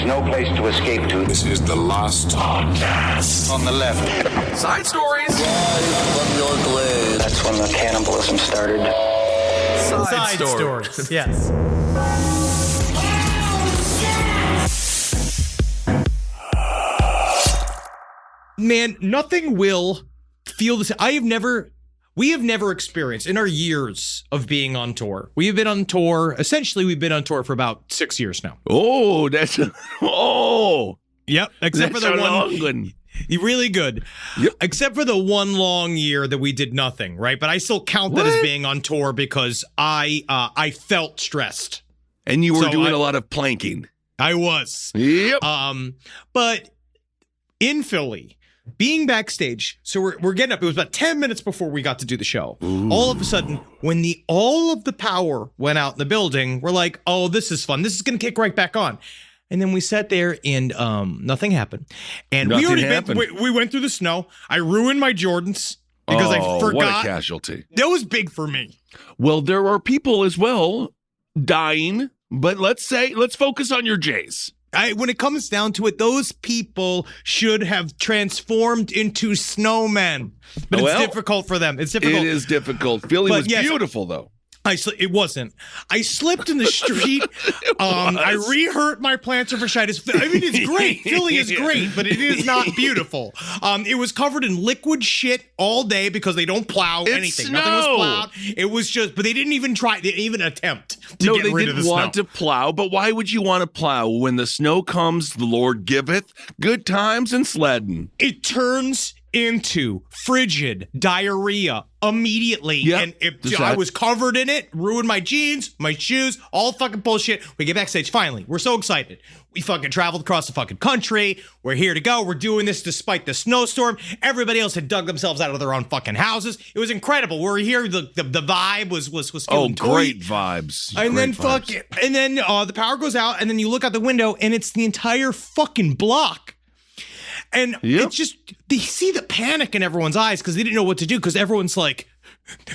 no place to escape to. This is the last podcast. On the left. Side stories. Live from your glade. That's when the cannibalism started. Side stories. Yes. Man, nothing will feel the same. We have never experienced in our years of being on tour. We have been on tour. Essentially, we've been on tour for about 6 years now. Oh, Yep. Except that's for the a one. long one. Really good. Yep. Except for the one long year that we did nothing, right? But I still count that as being on tour because I felt stressed. And you were doing a lot of planking. I was. Yep. But in Philly, being backstage, so we're getting up. It was about 10 minutes before we got to do the show. Ooh. All of a sudden, when all of the power went out in the building, we're like, oh, this is fun. This is going to kick right back on. And then we sat there and nothing happened. And we went through the snow. I ruined my Jordans because I forgot. What a casualty. That was big for me. Well, there are people as well dying, but let's focus on your J's. When it comes down to it, those people should have transformed into snowmen. But it's difficult for them. It's difficult. It is difficult. Philly was beautiful, though. It wasn't. I slipped in the street. I re-hurt my plantar fasciitis. I mean, it's great. Philly is great, but it is not beautiful. It was covered in liquid shit all day because they don't plow anything. Snow. Nothing was plowed. It was just, but they didn't even try. They didn't even attempt to get rid of the snow. No, they didn't want to plow, but why would you want to plow? When the snow comes, the Lord giveth good times and sledding. It turns into frigid diarrhea immediately. Yep. And I was covered in it, ruined my jeans, my shoes, all fucking bullshit. We get backstage. Finally, we're so excited. We fucking traveled across the fucking country. We're here to go. We're doing this despite the snowstorm. Everybody else had dug themselves out of their own fucking houses. It was incredible. We're here. The vibe was feeling great vibes. And then the power goes out, and then you look out the window, and it's the entire fucking block. And it's just, they see the panic in everyone's eyes because they didn't know what to do because everyone's like,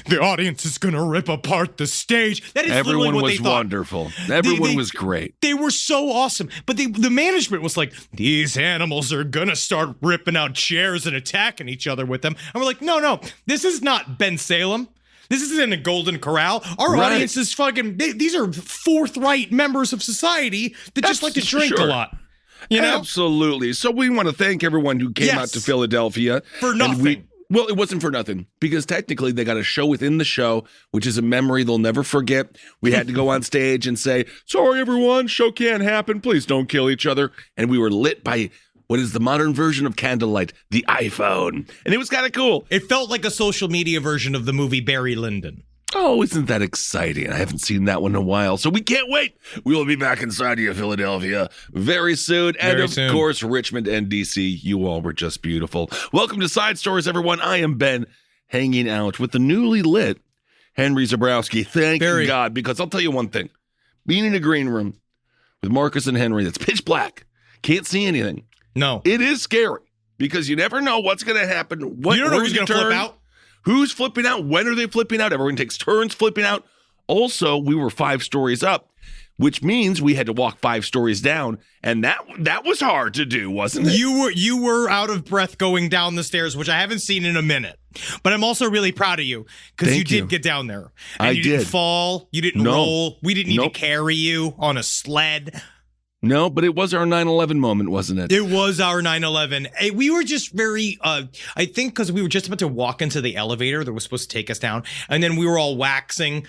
the audience is going to rip apart the stage. That is literally what they thought. Wonderful. Everyone was great. They were so awesome. But the management was like, these animals are going to start ripping out chairs and attacking each other with them. And we're like, no, this is not Ben Salem. This isn't a Golden Corral. Our audience is these are forthright members of society that just like to drink a lot. You know? Absolutely. So we want to thank everyone who came out to Philadelphia. For nothing. Well, it wasn't for nothing because technically they got a show within the show, which is a memory they'll never forget. We had to go on stage and say, sorry, everyone, show can't happen. Please don't kill each other. And we were lit by what is the modern version of candlelight, the iPhone. And it was kind of cool. It felt like a social media version of the movie Barry Lyndon. Oh, isn't that exciting? I haven't seen that one in a while, so we can't wait. We will be back inside of Philadelphia very soon. And of course, Richmond and DC, you all were just beautiful. Welcome to Side Stories, everyone. I am Ben, hanging out with the newly lit Henry Zabrowski. Thank God, because I'll tell you one thing. Being in a green room with Marcus and Henry that's pitch black, can't see anything. No. It is scary because you never know what's going to happen. You don't know who's going to flip out. Who's flipping out? When are they flipping out? Everyone takes turns flipping out. Also, we were 5 stories up, which means we had to walk 5 stories down, and that was hard to do, wasn't it? You were out of breath going down the stairs, which I haven't seen in a minute. But I'm also really proud of you because you did get down there. And you didn't fall. You didn't roll. We didn't need to carry you on a sled. No, but it was our 9/11 moment, wasn't it? It was our 9/11. We were just very, I think because we were just about to walk into the elevator that was supposed to take us down. And then we were all waxing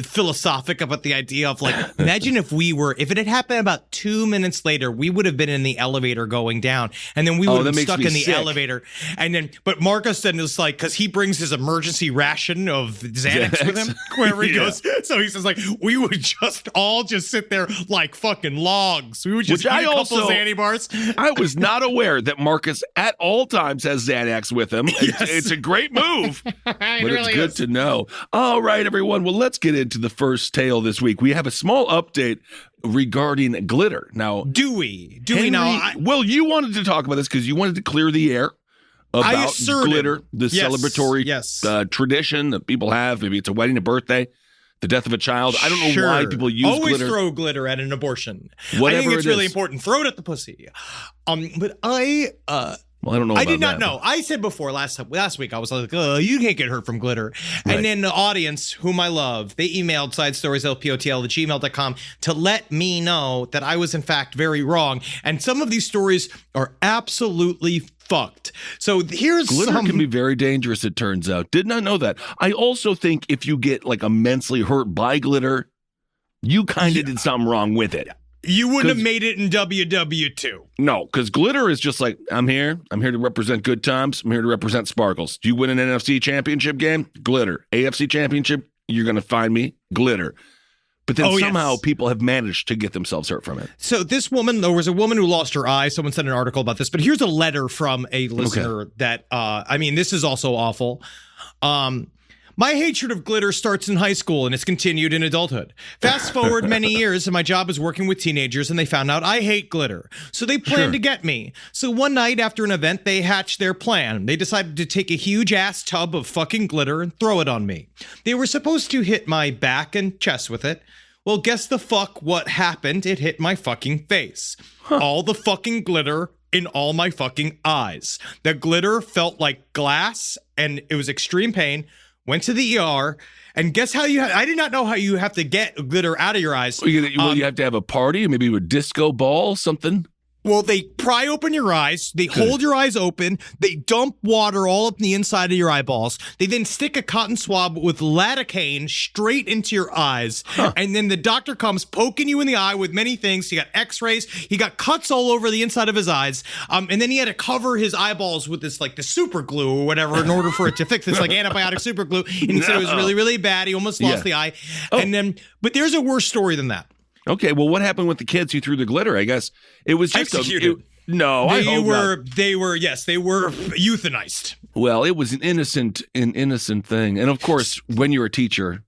philosophic about the idea of like, imagine if it had happened about 2 minutes later, we would have been in the elevator going down. And then we would have been stuck in the elevator. And then, but Marcus then was like, because he brings his emergency ration of Xanax with him wherever he goes. So he says like, we would just sit there like fucking logs. We would just eat a couple of Xanny bars. I was not aware that Marcus at all times has Xanax with him. Yes. It's a great move, but it's good to know. All right, everyone. Well, let's get into the first tale this week. We have a small update regarding glitter. Now, do we now? Well, you wanted to talk about this because you wanted to clear the air about glitter, the celebratory tradition that people have. Maybe it's a wedding, a birthday. the death of a child. I don't know why people use Always glitter. throw glitter at an abortion. Whatever I think it's it really is. important. Throw it at the pussy. But Well, I don't know. I about did not that. know. I said before last week, I was like, you can't get hurt from glitter. Right. And then the audience, whom I love, they emailed sidestorieslpotl@gmail.com to let me know that I was in fact very wrong. And some of these stories are absolutely fucked. So here's Glitter can be very dangerous, it turns out. Did not know that. I also think if you get like immensely hurt by glitter, you kind of did something wrong with it. You wouldn't have made it in WW2. No, because glitter is just like, I'm here to represent good times. I'm here to represent sparkles. Do you win an NFC championship game? Glitter. AFC championship, you're going to find me? Glitter. But then somehow people have managed to get themselves hurt from it. So this woman, there was a woman who lost her eye. Someone sent an article about this, but here's a letter from a listener that, this is also awful. My hatred of glitter starts in high school and it's continued in adulthood. Fast forward many years and my job is working with teenagers and they found out I hate glitter. So they planned to get me. So one night after an event, they hatched their plan. They decided to take a huge ass tub of fucking glitter and throw it on me. They were supposed to hit my back and chest with it. Well, guess the fuck what happened? It hit my fucking face. All the fucking glitter in all my fucking eyes. The glitter felt like glass and it was extreme pain. Went to the ER, and guess how I did not know how you have to get glitter out of your eyes. Well, you have to have a party, maybe a disco ball, something. Well, they pry open your eyes, they hold your eyes open, they dump water all up in the inside of your eyeballs, they then stick a cotton swab with lidocaine straight into your eyes, and then the doctor comes poking you in the eye with many things. He got x-rays, he got cuts all over the inside of his eyes, and then he had to cover his eyeballs with this, like, the super glue or whatever in order for it to fix this, like, antibiotic super glue, and he said it was really, really bad. He almost lost the eye, but there's a worse story than that. Okay, well, what happened with the kids who threw the glitter? I guess it was just executed. I hope not. They were euthanized. Well, it was an innocent thing, and of course, when you're a teacher,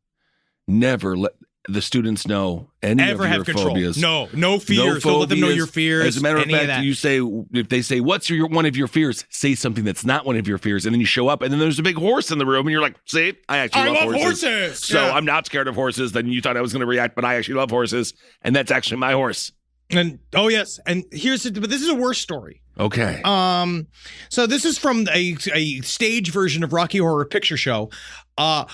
never let the students know any Ever of have your control. phobias. No fears. Don't let them know your fears. As a matter of any of fact, that. you say, if they say, what's one of your fears? Say something that's not one of your fears. And then you show up and then there's a big horse in the room and you're like, see, I love horses. So I'm not scared of horses. Then you thought I was going to react, but I actually love horses. And that's actually my horse. And yes. And but this is a worse story. Okay. So this is from a stage version of Rocky Horror Picture Show.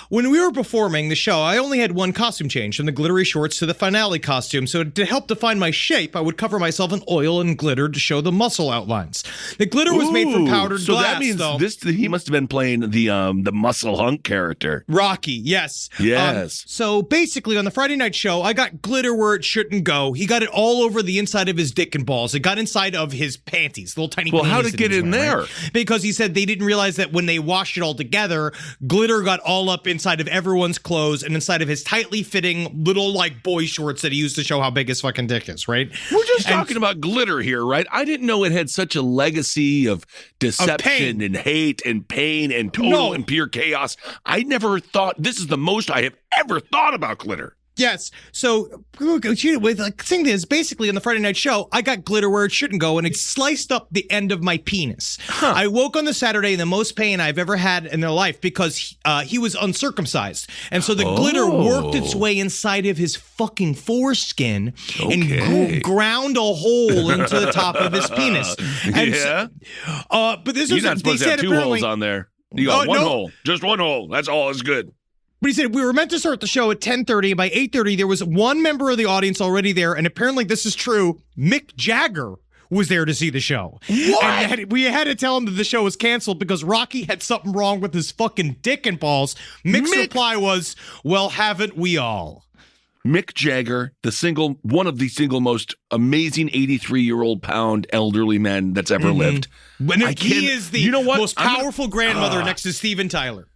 When we were performing the show, I only had one costume change, from the glittery shorts to the finale costume. So to help define my shape, I would cover myself in oil and glitter to show the muscle outlines. The glitter was made from powdered glass. So that means he must have been playing the muscle hunk character. Rocky, yes. Yes. So basically, on the Friday night show, I got glitter where it shouldn't go. He got it all over the inside of his dick and balls. It got inside of his panties, little tiny panties. Well, how did it get in there? Right? Because he said they didn't realize that when they washed it all together, glitter got all up inside of everyone's clothes and inside of his tightly fitting little, like, boy shorts that he used to show how big his fucking dick is, right? We're just talking about glitter here, right? I didn't know it had such a legacy of deception and hate and pain and total and pure chaos. I never thought, this is the most I have ever thought about glitter. Yes. So, the thing is, basically, on the Friday night show, I got glitter where it shouldn't go, and it sliced up the end of my penis. I woke on the Saturday in the most pain I've ever had in their life because he was uncircumcised. And so the glitter worked its way inside of his fucking foreskin and ground a hole into the top of his penis. And but this You're not supposed to have two holes on there. You got one hole. Just one hole. That's all. It's good. But he said, we were meant to start the show at 10:30, and by 8:30, there was one member of the audience already there, and apparently this is true, Mick Jagger was there to see the show. What? And we had to tell him that the show was canceled because Rocky had something wrong with his fucking dick and balls. Mick's reply was, well, haven't we all? Mick Jagger, one of the single most amazing 83-year-old pound elderly men that's ever lived. He is the most powerful grandmother next to Steven Tyler.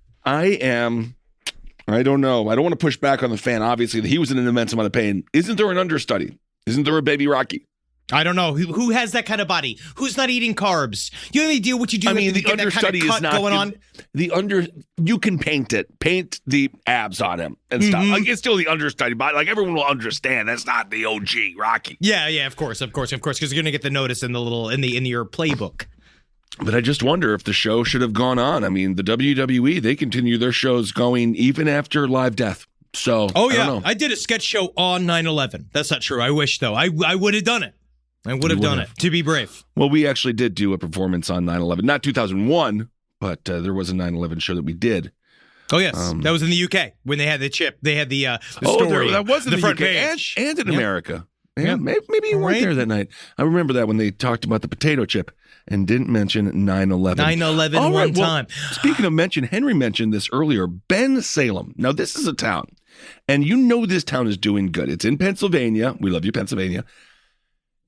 I don't know. I don't want to push back on the fan. Obviously, he was in an immense amount of pain. Isn't there an understudy? Isn't there a baby Rocky? I don't know. Who has that kind of body? Who's not eating carbs? You have any idea what you do? I mean, the understudy is not going on. You can paint the abs on him and stuff. Like, it's still the understudy body. Like, everyone will understand. That's not the OG Rocky. Yeah, of course, because you're gonna get the notice in your playbook. But I just wonder if the show should have gone on. I mean, the WWE, they continue their shows going even after live death. So, oh, I yeah. don't know. I did a sketch show on 9/11. That's not true. I wish, though. I would have done it. I would have done it to be brave. Well, we actually did do a performance on 9/11. Not 2001, but there was a 9/11 show that we did. Oh, yes. That was in the UK when they had the chip. They had the story. That was in the front UK page. and in America. Yeah, Yeah. maybe you weren't there that night. I remember that when they talked about the potato chip and didn't mention 9/11. 9/11 All one right, well, time. Speaking of mention, Henry mentioned this earlier. Bensalem. Now, this is a town, and you know this town is doing good. It's in Pennsylvania. We love you, Pennsylvania.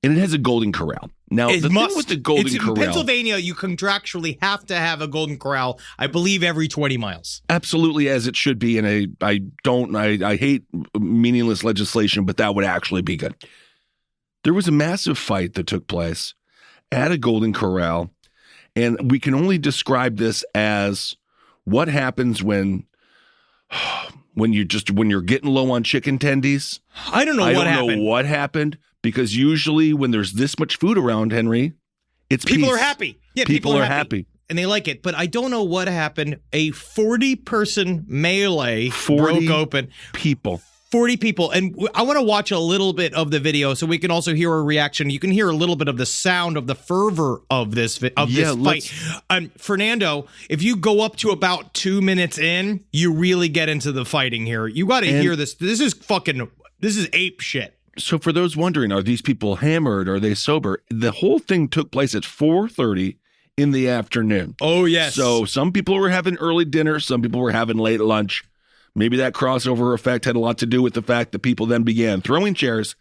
And it has a Golden Corral. Now, the thing with the Golden Corral... In Pennsylvania, you contractually have to have a Golden Corral, I believe, every 20 miles. Absolutely, as it should be. And I hate meaningless legislation, but that would actually be good. There was a massive fight that took place at a Golden Corral, and we can only describe this as what happens when you're getting low on chicken tendies. I don't know what happened. Because usually when there's this much food around, Henry, it's people peace. are happy. Yeah, people are happy. And they like it. But I don't know what happened. A 40-person melee broke open. 40 people. And I want to watch a little bit of the video so we can also hear a reaction. You can hear a little bit of the sound of the fervor of this fight. Fernando, if you go up to about 2 minutes in, you really get into the fighting here. You got to hear this. This is ape shit. So for those wondering, are these people hammered? Are they sober? The whole thing took place at 4:30 in the afternoon. Oh, yes. So some people were having early dinner. Some people were having late lunch. Maybe that crossover effect had a lot to do with the fact that people then began throwing chairs,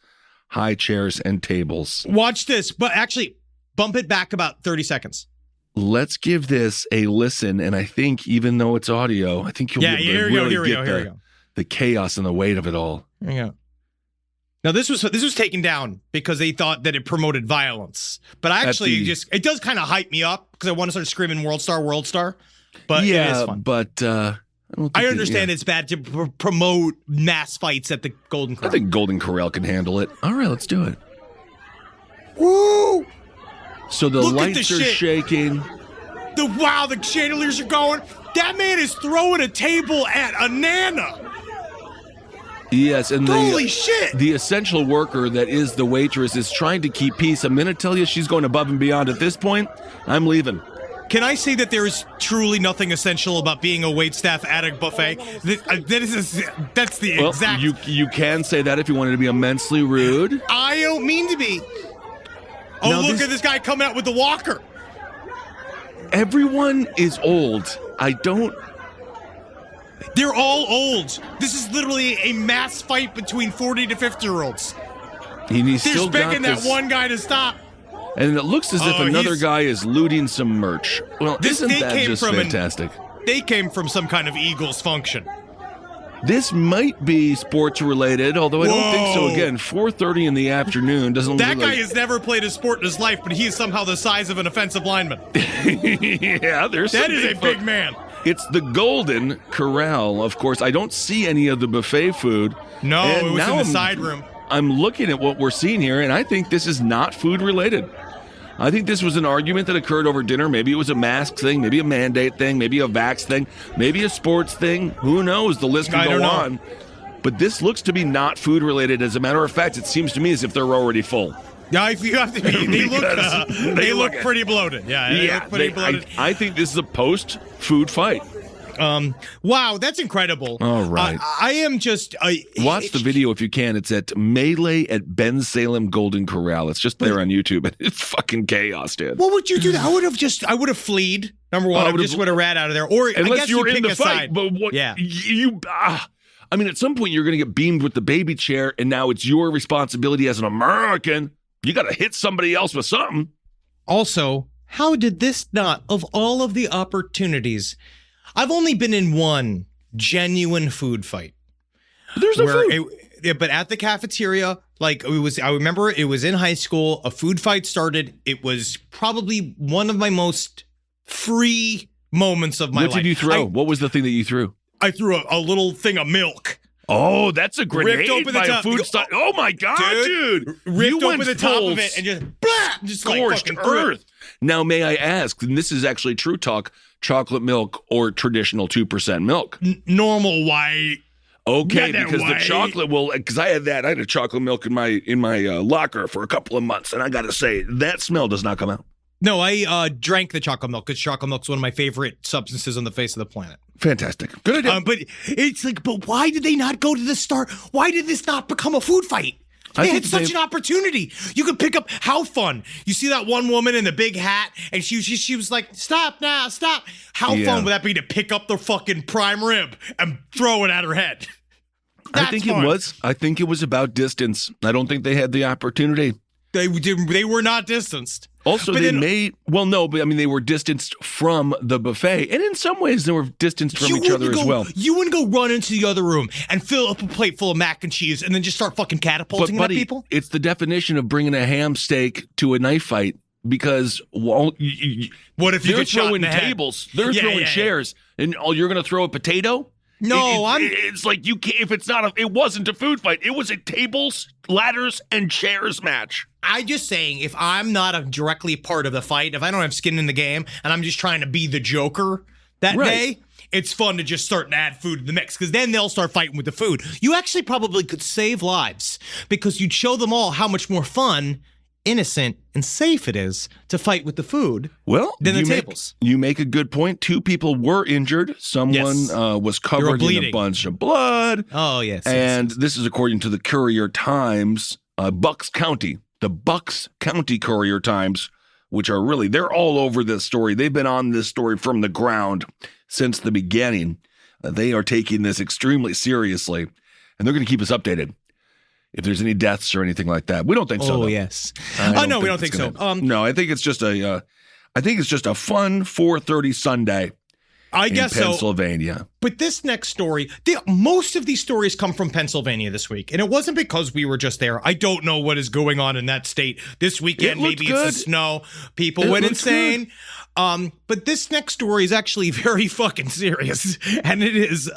high chairs, and tables. Watch this, but actually bump it back about 30 seconds. Let's give this a listen. And I think even though it's audio, I think you'll be able to really get the chaos and the weight of it all. Here we go. Now, this was taken down because they thought that it promoted violence. But actually, it does kind of hype me up because I want to start screaming World Star, World Star. But it is fun. But I understand it's bad to promote mass fights at the Golden Corral. I think Golden Corral can handle it. All right, let's do it. Woo! So the lights are shaking. The chandeliers are going. That man is throwing a table at a Nana. Yes, and holy shit! The essential worker that is the waitress is trying to keep peace. I'm going to tell you she's going above and beyond. At this point, I'm leaving. Can I say that there is truly nothing essential about being a waitstaff at a buffet? That's the exact... You can say that if you wanted to be immensely rude. I don't mean to be. Oh, now look at this guy coming out with the walker. Everyone is old. They're all old. This is literally a mass fight between 40 to 50-year-olds. They're begging that one guy to stop. And it looks as if another guy is looting some merch. Well, isn't that just fantastic? They came from some kind of Eagles function. This might be sports related, although I don't think so. Again, 4:30 in the afternoon doesn't look like... That guy has never played a sport in his life, but he is somehow the size of an offensive lineman. Yeah, that is a big man. It's the Golden Corral, of course. I don't see any of the buffet food. No, it was in the side room. I'm looking at what we're seeing here, and I think this is not food related. I think this was an argument that occurred over dinner. Maybe it was a mask thing, maybe a mandate thing, maybe a vax thing, maybe a sports thing. Who knows? The list can go on. But this looks to be not food related. As a matter of fact, it seems to me as if they're already full. Yeah, you have to be. They look pretty bloated. Yeah, they look pretty bloated. I think this is a post-food fight. Wow, that's incredible. All right. I am just... Watch the video if you can. It's at Melee at Bensalem Golden Corral. It's just there on YouTube. It's fucking chaos, dude. What would you do? I would have fleed. Number one, I just would have ran out of there. Or unless I guess you were in the fight. Side. But what? Yeah. I mean, at some point, you're going to get beamed with the baby chair, and now it's your responsibility as an American. You got to hit somebody else with something. Also, how did this not, of all of the opportunities... I've only been in one genuine food fight. There's no food. But at the cafeteria, I remember it was in high school. A food fight started. It was probably one of my most free moments of my life. What did you throw? What was the thing that you threw? I threw a little thing of milk. Oh, that's a grenade ripped open by a food site. Oh my God, dude. Ripped open the top of it and just scorched earth. Now, may I ask, and this is actually true talk, chocolate milk or traditional 2% milk? Normal white. Okay, Not that because the way. chocolate will. Because I had a chocolate milk in my locker for a couple of months, and I got to say that smell does not come out. No, I drank the chocolate milk because chocolate milk's one of my favorite substances on the face of the planet. Fantastic, good idea. But it's like, but why did they not go to the start? Why did this not become a food fight? They had such an opportunity. You could pick up. How fun! You see that one woman in the big hat, and she was like, "Stop now, stop!" How fun would that be to pick up the fucking prime rib and throw it at her head? I think it was about distance. I don't think they had the opportunity. They were not distanced. Also, but they were distanced from the buffet, and in some ways they were distanced from each other as well. You wouldn't go run into the other room and fill up a plate full of mac and cheese and then just start fucking catapulting at people? It's the definition of bringing a ham steak to a knife fight because what if you get shot in the head? Tables, they're throwing chairs, and you're going to throw a potato? No, it's like you can't. If it's not it wasn't a food fight. It was a tables, ladders, and chairs match. I'm just saying, if I'm not directly part of the fight, if I don't have skin in the game, and I'm just trying to be the Joker that day, it's fun to just start and add food to the mix, because then they'll start fighting with the food. You actually probably could save lives, because you'd show them all how much more fun, innocent, and safe it is to fight with the food than the tables. You make a good point. 2 people were injured. Someone was covered in a bunch of blood. Oh, yes. And this is according to the Courier-Times, Bucks County. The Bucks County Courier-Times, which are really, they're all over this story. They've been on this story from the ground since the beginning. They are taking this extremely seriously, and they're going to keep us updated if there's any deaths or anything like that. We don't think so. Oh, yes. No, we don't think so. No, I think it's just a fun 4:30 Sunday. I guess so. Pennsylvania. But this next story, most of these stories come from Pennsylvania this week. And it wasn't because we were just there. I don't know what is going on in that state this weekend. Maybe it's the snow. People went insane. But this next story is actually very fucking serious. And it is,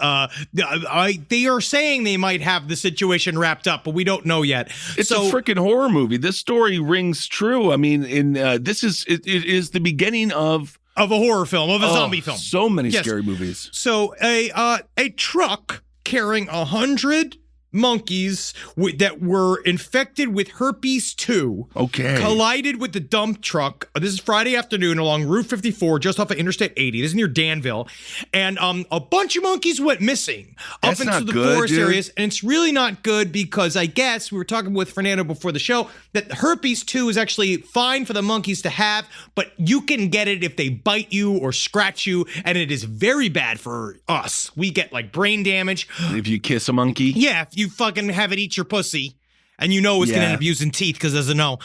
they are saying they might have the situation wrapped up, but we don't know yet. It's a freaking horror movie. This story rings true. I mean, it is the beginning of a horror film, of a zombie film. So many scary movies. So a truck carrying 100 monkeys that were infected with herpes 2 collided with the dump truck. This is Friday afternoon along Route 54 just off of Interstate 80. This is near Danville, and a bunch of monkeys went missing up into the forest areas, and it's really not good because I guess we were talking with Fernando before the show that herpes 2 is actually fine for the monkeys to have, but you can get it if they bite you or scratch you, and it is very bad for us. We get like brain damage if you kiss a monkey. Yeah, if you fucking have it eat your pussy, and you know it's going to end up using teeth because there's a no.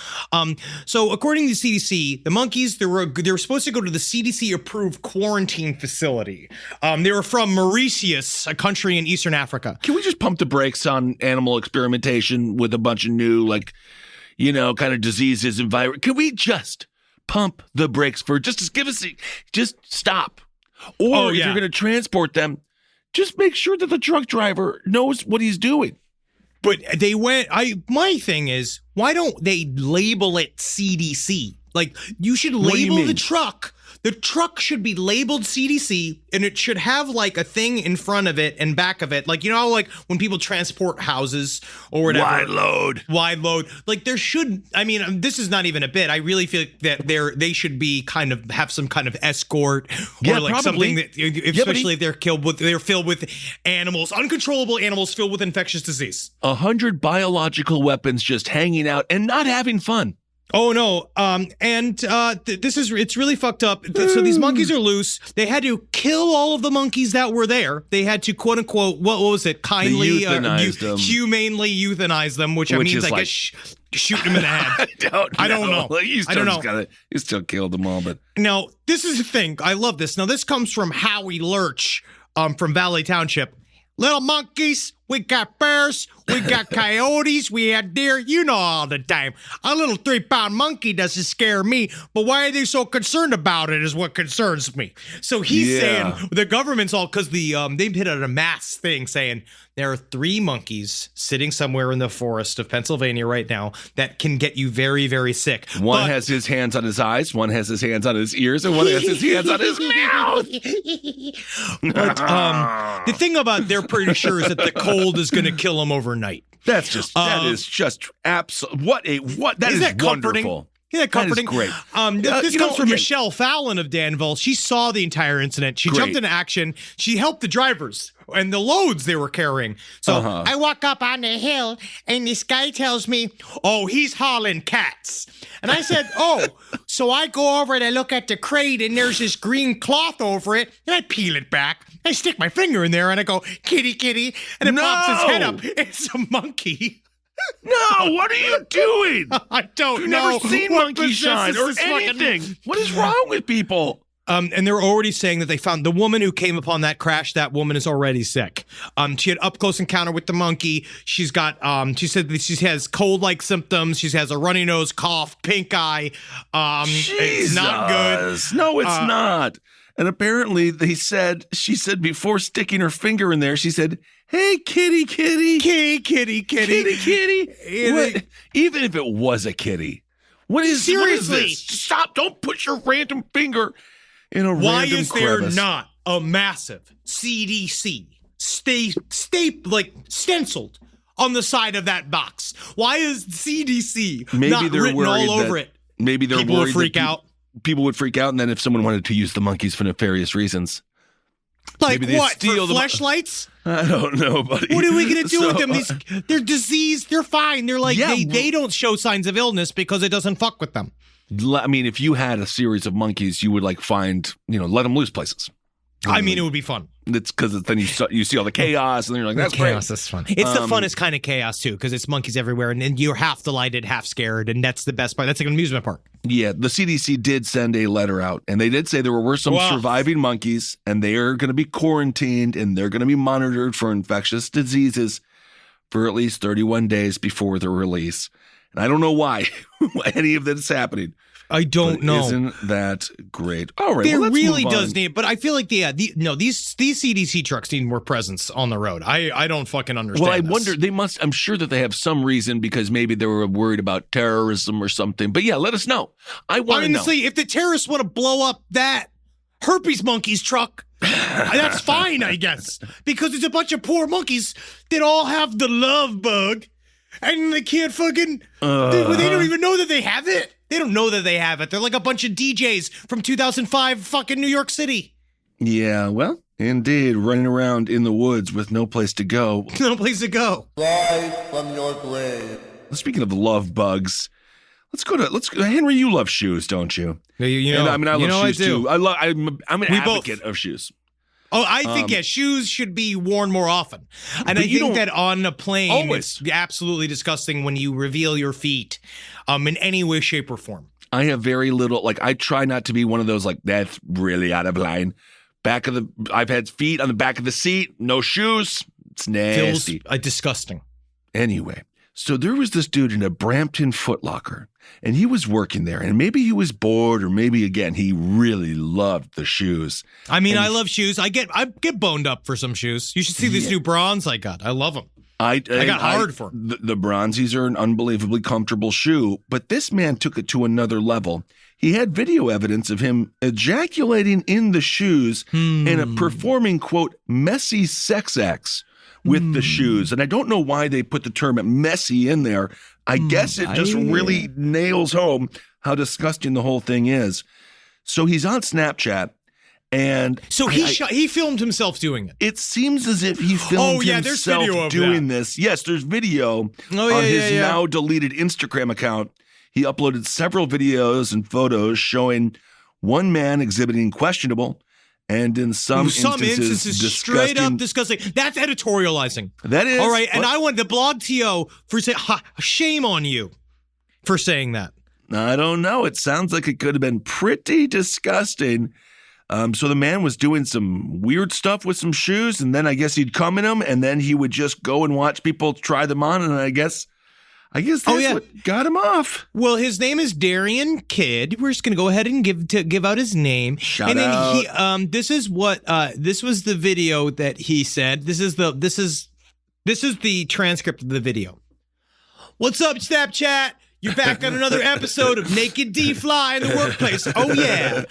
So according to the CDC, the monkeys, they were supposed to go to the CDC-approved quarantine facility. They were from Mauritius, a country in Eastern Africa. Can we just pump the brakes on animal experimentation with a bunch of new, kind of diseases and virus? Can we just pump the brakes for just stop? Or if you're going to transport them, just make sure that the truck driver knows what he's doing. But my thing is, why don't they label it CDC? Like, you should label the truck. The truck should be labeled CDC, and it should have like a thing in front of it and back of it. Like, like when people transport houses or whatever. Wide load. Like there should, this is not even a bit. I really feel that they should be have some kind of escort or like something that, especially if they're filled with animals, uncontrollable animals filled with infectious disease. 100 biological weapons just hanging out and not having fun. Oh no! It's really fucked up. So these monkeys are loose. They had to kill all of the monkeys that were there. They had to quote unquote, what was it? Kindly, humanely euthanize them, which means I guess shoot them in the head. I don't know. You still killed them all, but now this is the thing. I love this. Now this comes from Howie Lurch, from Valley Township. Little monkeys, we got bears, we got coyotes, we had deer, all the time. A little 3-pound monkey doesn't scare me, but why are they so concerned about it is what concerns me. So he's saying the government's all, because they've hit out a mass thing saying there are 3 monkeys sitting somewhere in the forest of Pennsylvania right now that can get you very, very sick. One has his hands on his eyes, one has his hands on his ears, and one has his hands on his mouth. But the thing about they're pretty sure is that the cold is going to kill him overnight. That is just absolute. That is comforting? wonderful. Yeah, comforting. That is great. This comes from Michelle Fallon of Danville. She saw the entire incident. She jumped into action. She helped the drivers and the loads they were carrying. So I walk up on the hill, and this guy tells me, "Oh, he's hauling cats." And I said, "Oh." So I go over and I look at the crate, and there's this green cloth over it, and I peel it back. I stick my finger in there, and I go, "Kitty, kitty," and it pops his head up. It's a monkey. No, what are you doing? I don't You've know. never seen monkey shine or anything. What is wrong with people? And they're already saying that they found the woman who came upon that crash. That woman is already sick. She had up close encounter with the monkey. She's got. She said that she has cold-like symptoms. She has a runny nose, cough, pink eye. It's not good. No, it's not. And apparently, she said before sticking her finger in there, she said, "Hey, kitty, kitty, kitty, kitty, kitty, kitty." Even if it was a kitty, what is this? Stop! Don't put your random finger in a random crevice. Why is there not a massive CDC stenciled on the side of that box? Why is CDC not written all over it? Maybe they're people worried would freak out. People would freak out, and then if someone wanted to use the monkeys for nefarious reasons, like maybe what? For fleshlights? I don't know, buddy. What are we gonna do with them? They're diseased. They're fine. They're like they don't show signs of illness because it doesn't fuck with them. I mean, if you had a series of monkeys, you would let them loose places. I mean, it would be fun. It's because then you see all the chaos, and then you're like, "That's chaos. great." That's fun. It's the funnest kind of chaos too, because it's monkeys everywhere, and then you're half delighted, half scared, and that's the best part. That's like an amusement park. Yeah, the CDC did send a letter out, and they did say there were some surviving monkeys, and they are going to be quarantined, and they're going to be monitored for infectious diseases for at least 31 days before their release. And I don't know why any of this is happening. I don't know. Isn't that great? All right, there really does need, but I feel like these CDC trucks need more presence on the road. I don't fucking understand. Well, I wonder they must. I'm sure that they have some reason because maybe they were worried about terrorism or something. But yeah, let us know. I want to know. Honestly, if the terrorists want to blow up that herpes monkeys truck, that's fine, I guess, because it's a bunch of poor monkeys that all have the love bug, and they can't fucking. They don't even know that they have it. They don't know that they have it. They're like a bunch of DJs from 2005 fucking New York City. Yeah, well, indeed, running around in the woods with no place to go. No place to go. Live from your grave. Speaking of love bugs, let's go. Henry, you love shoes, don't you? You know, I love shoes too. I'm an advocate both. of shoes. Oh, I think shoes should be worn more often. And I think that on a plane, it's absolutely disgusting when you reveal your feet in any way, shape, or form. I have very little, I try not to be one of those, that's really out of line. I've had feet on the back of the seat, no shoes. It's nasty. Feels disgusting. Anyway, so there was this dude in a Brampton Foot Locker, and he was working there, and maybe he was bored, or maybe, again, he really loved the shoes. I mean, I love shoes. I get boned up for some shoes. You should see these new bronze I got. I love them. I got hard for them. The Bronzies are an unbelievably comfortable shoe, but this man took it to another level. He had video evidence of him ejaculating in the shoes and performing, quote, messy sex acts with the shoes. And I don't know why they put the term messy in there. I guess it just really nails home how disgusting the whole thing is. So he's on Snapchat. And so he filmed himself doing it. It seems as if he filmed himself doing this. Yes, there's video on his now deleted Instagram account. He uploaded several videos and photos showing one man exhibiting questionable and in some instances straight up disgusting. That's editorializing. That is. All right, and I want the blog TO for saying, shame on you for saying that. I don't know. It sounds like it could have been pretty disgusting. So the man was doing some weird stuff with some shoes, and then I guess he'd come in them, and then he would just go and watch people try them on, and I guess that's what got him off. Well, his name is Darian Kidd. We're just gonna go ahead and give out his name. Shout out. This is what this was the video that he said. This is the transcript of the video. What's up, Snapchat? You're back on another episode of Naked D Fly in the Workplace. Oh, yeah.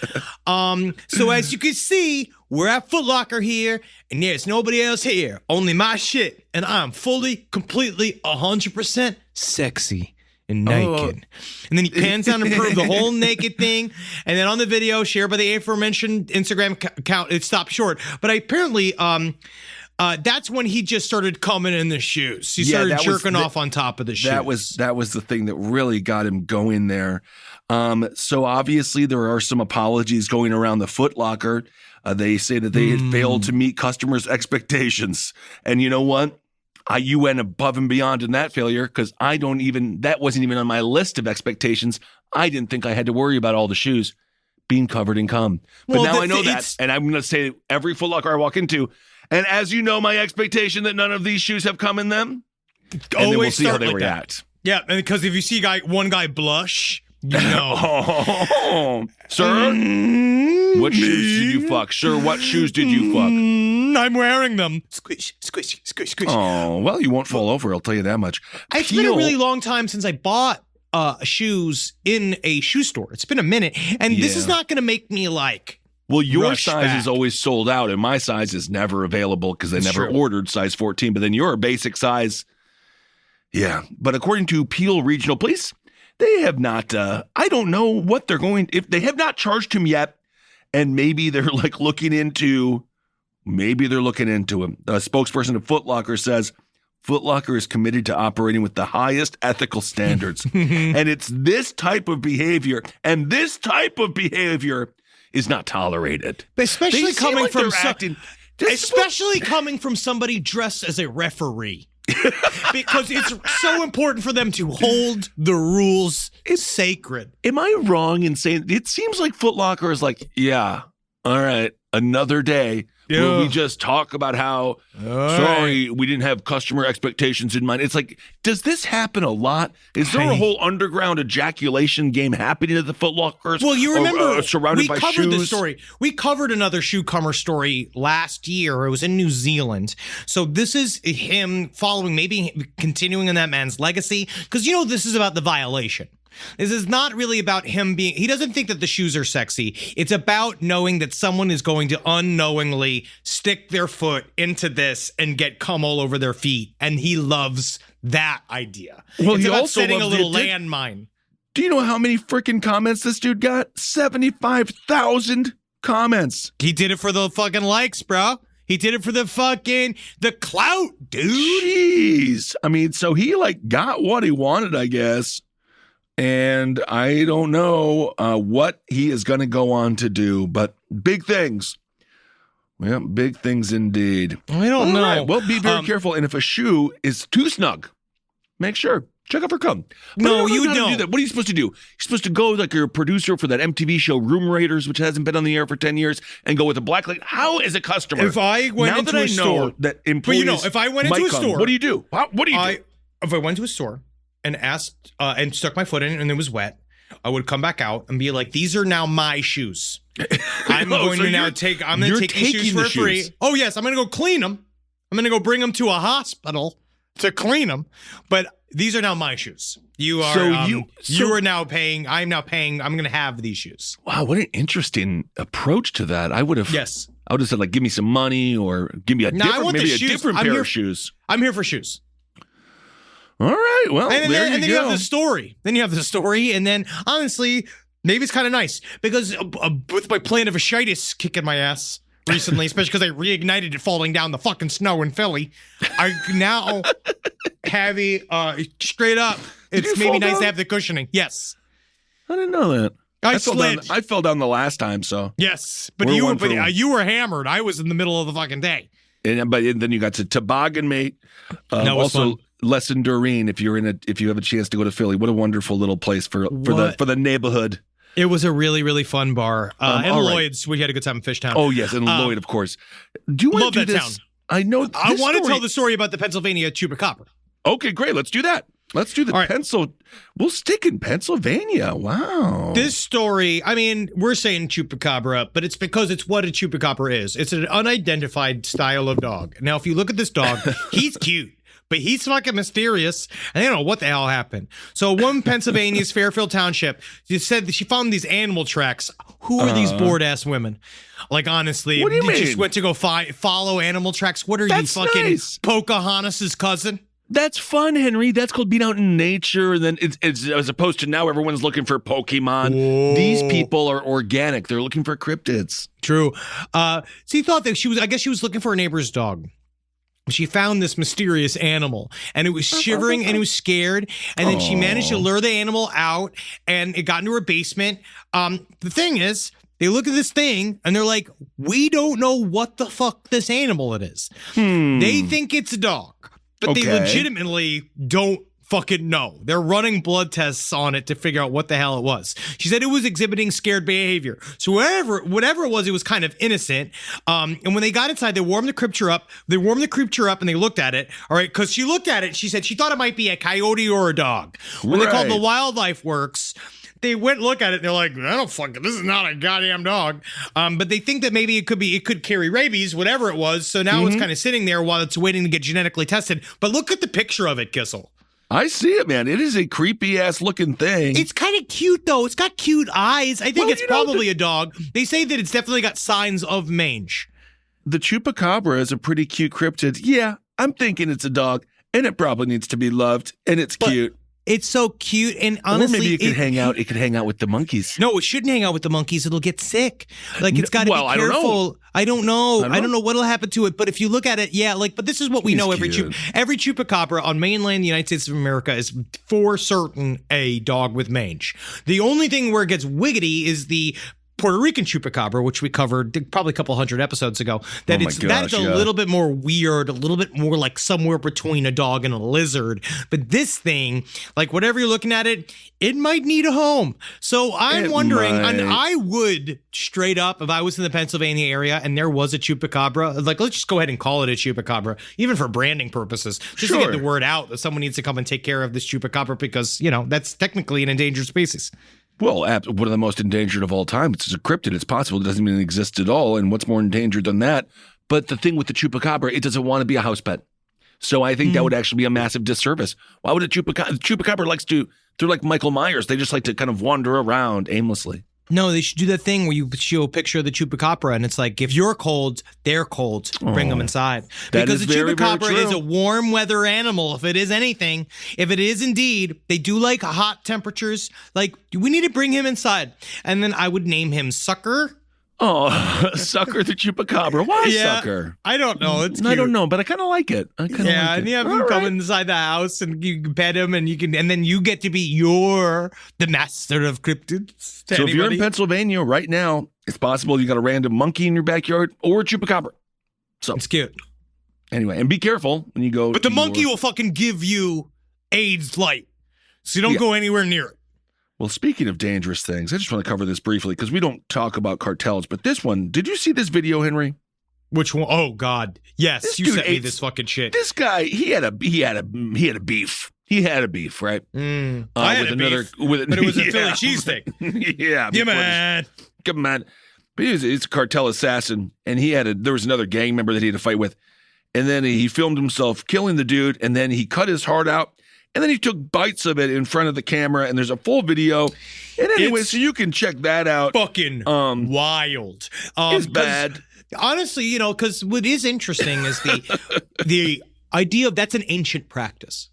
So as you can see, we're at Foot Locker here, and there's nobody else here. Only my shit. And I'm fully, completely, 100% sexy and naked. And then he pans down and proves the whole naked thing. And then on the video shared by the aforementioned Instagram account, it stopped short. But apparently, that's when he just started coming in the shoes. He started jerking off on top of the shoes. That was the thing that really got him going there. So obviously there are some apologies going around the Foot Locker. They say that they had failed to meet customers' expectations. And you know what? You went above and beyond in that failure because that wasn't even on my list of expectations. I didn't think I had to worry about all the shoes being covered in cum. But now I know that, and I'm going to say every Foot Locker I walk into, and as you know, my expectation that none of these shoes have cum in them, and then we'll see how they react. Yeah, and because if you see one guy blush, you know. Sir, what shoes did you fuck? Sir, what shoes did you fuck? I'm wearing them. Squish, squish, squish, squish. Oh, well, you won't fall over, I'll tell you that much. It's been a really long time since I bought shoes in a shoe store. It's been a minute, and this is not going to make me like... Well, your size is always sold out, and my size is never available because they never ordered size 14, but then your basic size... Yeah, but according to Peel Regional Police... They have not, I don't know what they're if they have not charged him yet, and maybe they're like looking into him. A spokesperson of Foot Locker says, Foot Locker is committed to operating with the highest ethical standards. And it's this type of behavior, is not tolerated. Especially coming from somebody dressed as a referee. Because it's so important for them to hold the rules sacred. Am I wrong in saying it seems like Foot Locker is like, yeah, all right, another day where we just talk about how sorry we didn't have customer expectations in mind. It's like, does this happen a lot? Is there a whole underground ejaculation game happening at the Foot Lockers? Well, you remember surrounded by shoes? We covered this story. We covered another shoecomer story last year. It was in New Zealand. So this is him following, maybe continuing in that man's legacy, because this is about the violation. This is not really about him he doesn't think that the shoes are sexy. It's about knowing that someone is going to unknowingly stick their foot into this and get cum all over their feet. And he loves that idea. Well, it's he about also setting a little landmine. Do you know how many freaking comments this dude got? 75,000 comments. He did it for the fucking likes, bro. He did it for the clout, dude. Jeez. I mean, so he got what he wanted, I guess. And I don't know what he is going to go on to do, but big things. Well, big things indeed. I don't know. Right. Well, be very careful. And if a shoe is too snug, make sure. Check out for cum. No, you don't. Do that. What are you supposed to do? You're supposed to go like you're a producer for that MTV show Room Raiders, which hasn't been on the air for 10 years, and go with a black light. How is a customer? If I went into a store, that employees if I went into a store, what do you do? What do you do? If I went to a store and asked and stuck my foot in and it was wet, I would come back out and be like, "These are now my shoes. I'm going to take these shoes for free. Oh yes, I'm going to go clean them. I'm going to go bring them to a hospital to clean them. But these are now my shoes. You are you are now paying. I'm now paying. I'm going to have these shoes. Wow, what an interesting approach to that. I would have said give me some money or give me a different pair of shoes. I'm here for shoes. All right, well, and there then you you go. have the story. Then you have the story, and then honestly, maybe it's kind of nice because with my plan of fasciitis kicking my ass recently, especially because I reignited it falling down the fucking snow in Philly, I now have a straight up. It's maybe nice to have the cushioning. Yes, I didn't know that. I fell down the last time, so yes, but you were hammered. I was in the middle of the fucking day. But then you got to Toboggan Mate. That was also fun. Lesson Doreen. If you have a chance to go to Philly, what a wonderful little place for the neighborhood. It was a really, really fun bar. And Lloyd's, we had a good time in Fishtown. Oh yes, and Lloyd, of course. Do you want to do this? Town. I know. I want to tell the story about the Pennsylvania ChupaCabra. Okay, great. Let's do that. Let's do the We'll stick in Pennsylvania. Wow. This story, I mean, we're saying Chupacabra, but it's because it's what a Chupacabra is. It's an unidentified style of dog. Now, if you look at this dog, he's cute, but he's fucking mysterious, and they don't know what the hell happened. So one Pennsylvania's Fairfield Township, she said that she found these animal tracks. Who are these bored-ass women? Like, honestly, what do you mean? Just went to go follow animal tracks? What are That's you, fucking nice. Pocahontas's cousin? That's fun, Henry. That's called being out in nature. And then it's as opposed to now everyone's looking for Pokemon. Whoa. These people are organic. They're looking for cryptids. True. So he thought that I guess she was looking for a neighbor's dog. She found this mysterious animal, and it was shivering and it was scared. And then she managed to lure the animal out, and it got into her basement. The thing is, they look at this thing and they're like, we don't know what the fuck this animal it is. They think it's a dog, but they legitimately don't fucking know. They're running blood tests on it to figure out what the hell it was. She said it was exhibiting scared behavior. So whatever it was kind of innocent. And when they got inside, they warmed the creature up. And they looked at it. All right, because she looked at it. She said she thought it might be a coyote or a dog. When they called the wildlife works, they went look at it and they're like, I don't fucking, this is not a goddamn dog. But they think that maybe it could carry rabies, whatever it was. So now it's kind of sitting there while it's waiting to get genetically tested. But look at the picture of it, Kissel. I see it, man. It is a creepy ass looking thing. It's kind of cute, though. It's got cute eyes. I think it's probably a dog. They say that it's definitely got signs of mange. The chupacabra is a pretty cute cryptid. Yeah, I'm thinking it's a dog, and it probably needs to be loved, and it's cute. It's so cute, and honestly, or maybe it could hang out. It could hang out with the monkeys. No, it shouldn't hang out with the monkeys. It'll get sick. Like, it's got to be careful. I don't know what'll happen to it. But if you look at it, but this is what we know. Every chupacabra on mainland United States of America is for certain a dog with mange. The only thing where it gets wiggity is the Puerto Rican chupacabra, which we covered probably a couple hundred episodes ago. That is a little bit more weird, a little bit more like somewhere between a dog and a lizard. But this thing, like whatever you're looking at it might need a home. So I'm wondering, and I would straight up, if I was in the Pennsylvania area and there was a chupacabra, like let's just go ahead and call it a chupacabra, even for branding purposes, just to get the word out that someone needs to come and take care of this chupacabra because, that's technically an endangered species. Well, one of the most endangered of all time. It's a cryptid. It's possible it doesn't even exist at all. And what's more endangered than that? But the thing with the chupacabra, it doesn't want to be a house pet. So I think that would actually be a massive disservice. Why would a chupacabra likes to, they're like Michael Myers. They just like to kind of wander around aimlessly. No, they should do that thing where you show a picture of the chupacabra and it's like, if you're cold, they're cold. Bring them inside. Because the chupacabra is a warm weather animal. If it is anything, if it is indeed, they do like hot temperatures. Like, we need to bring him inside. And then I would name him Sucker. Oh, Sucker the chupacabra. Why Sucker? I don't know. It's cute. I don't know, but I kind of like it. And you have him come inside the house and you can pet him and then you get to be the master of cryptids. So if you're in Pennsylvania right now, it's possible you got a random monkey in your backyard or a chupacabra. So it's cute. Anyway, and be careful when you go. But the monkey will fucking give you AIDS light. So you don't go anywhere near it. Well, speaking of dangerous things, I just want to cover this briefly because we don't talk about cartels. But this one, did you see this video, Henry? Which one? Oh God, yes, you sent me this fucking shit. This guy, he had a beef. He had a beef, right? I had a beef, but it was a Philly cheesesteak. Yeah, man. Come on. But he's a cartel assassin, and there was another gang member that he had to fight with, and then he filmed himself killing the dude, and then he cut his heart out. And then he took bites of it in front of the camera, and there's a full video. And anyway, so you can check that out. Fucking wild. It's bad. Honestly, because what is interesting is the idea of that's an ancient practice.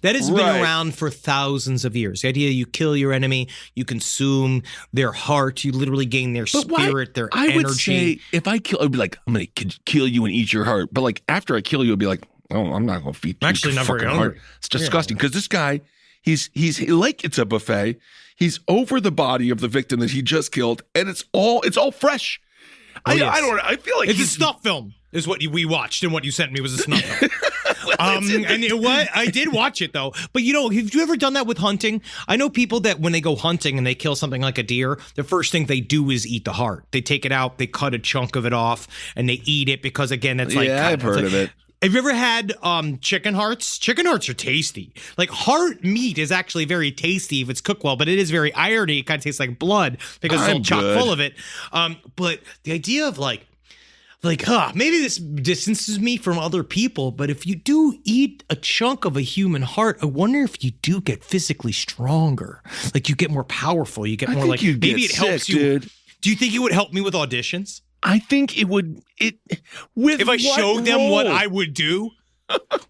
That has been around for thousands of years. The idea you kill your enemy, you consume their heart, you literally gain their spirit, their energy. I would say if I kill, I'd be like, I'm going to kill you and eat your heart. But like after I kill you, I'd be like, oh, I'm not going to feed you. Actually, not very hungry. Heart. It's disgusting because this guy, he's like it's a buffet. He's over the body of the victim that he just killed, and it's all fresh. I feel like it's a snuff film. Is what we watched, and what you sent me was a snuff film. I did watch it though. But have you ever done that with hunting? I know people that when they go hunting and they kill something like a deer, the first thing they do is eat the heart. They take it out, they cut a chunk of it off, and they eat it because again, it's like I've heard of it. Have you ever had chicken hearts? Chicken hearts are tasty. Like heart meat is actually very tasty if it's cooked well, but it is very irony. It kind of tastes like blood because it's all chock full of it. But the idea of like like, maybe this distances me from other people, but if you do eat a chunk of a human heart, I wonder if you do get physically stronger. Like you get more powerful. You get more like, maybe it helps you. Dude. Do you think it would help me with auditions? I think it would. If I showed them what I would do.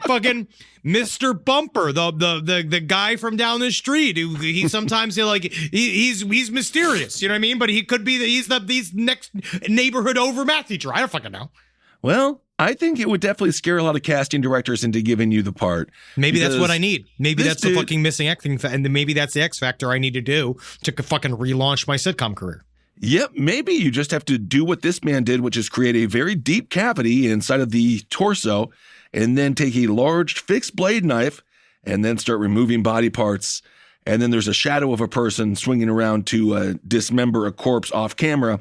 Fucking Mr. Bumper, the guy from down the street who he sometimes he's mysterious, you know what I mean? But he could be he's next neighborhood over math teacher. I don't fucking know. Well, I think it would definitely scare a lot of casting directors into giving you the part. Maybe that's what I need. Maybe that's the fucking missing X thing, and maybe that's the X factor I need to do to fucking relaunch my sitcom career. Yep, maybe you just have to do what this man did, which is create a very deep cavity inside of the torso, and then take a large fixed blade knife and then start removing body parts. And then there's a shadow of a person swinging around to dismember a corpse off camera.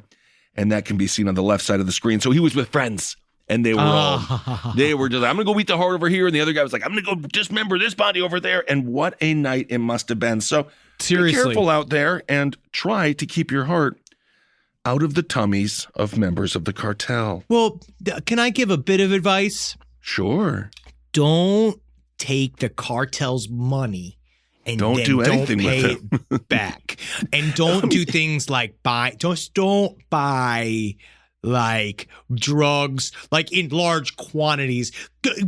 And that can be seen on the left side of the screen. So he was with friends and they were just like, I'm going to go eat the heart over here. And the other guy was like, I'm going to go dismember this body over there. And what a night it must have been. So seriously, be careful out there and try to keep your heart out of the tummies of members of the cartel. Well, can I give a bit of advice? Sure. Don't take the cartel's money and don't do anything with it back. And don't do things like don't buy like drugs like in large quantities.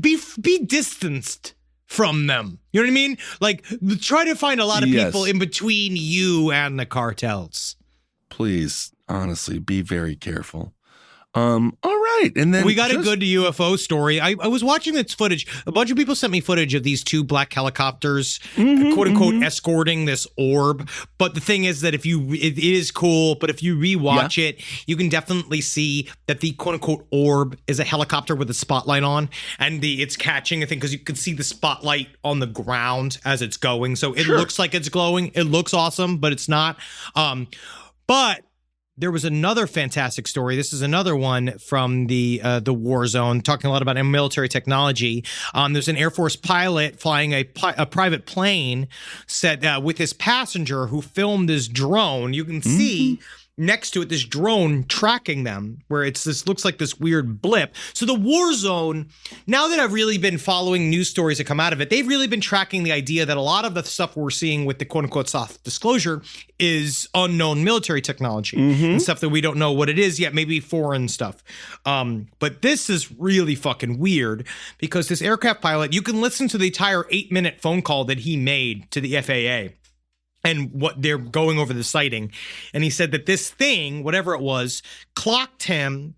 Be distanced from them. You know what I mean? Like try to find a lot of people in between you and the cartels. Please, honestly, be very careful. All right. And then we got a good UFO story. I was watching this footage. A bunch of people sent me footage of these two black helicopters, quote unquote, escorting this orb. But the thing is that it is cool, but if you rewatch it, you can definitely see that the quote unquote orb is a helicopter with a spotlight on, and it's catching a thing because you can see the spotlight on the ground as it's going. So it looks like it's glowing. It looks awesome, but it's not. But there was another fantastic story. This is another one from the war zone, talking a lot about military technology. There's an Air Force pilot flying a private plane, said with his passenger who filmed this drone. You can see next to it this drone tracking them, where looks like this weird blip. So the war zone, now that I've really been following news stories that come out of it, they've really been tracking the idea that a lot of the stuff we're seeing with the quote unquote soft disclosure is unknown military technology and stuff that we don't know what it is yet, maybe foreign stuff. But this is really fucking weird because this aircraft pilot, you can listen to the entire 8-minute phone call that he made to the FAA. And what they're going over the sighting. And he said that this thing, whatever it was, clocked him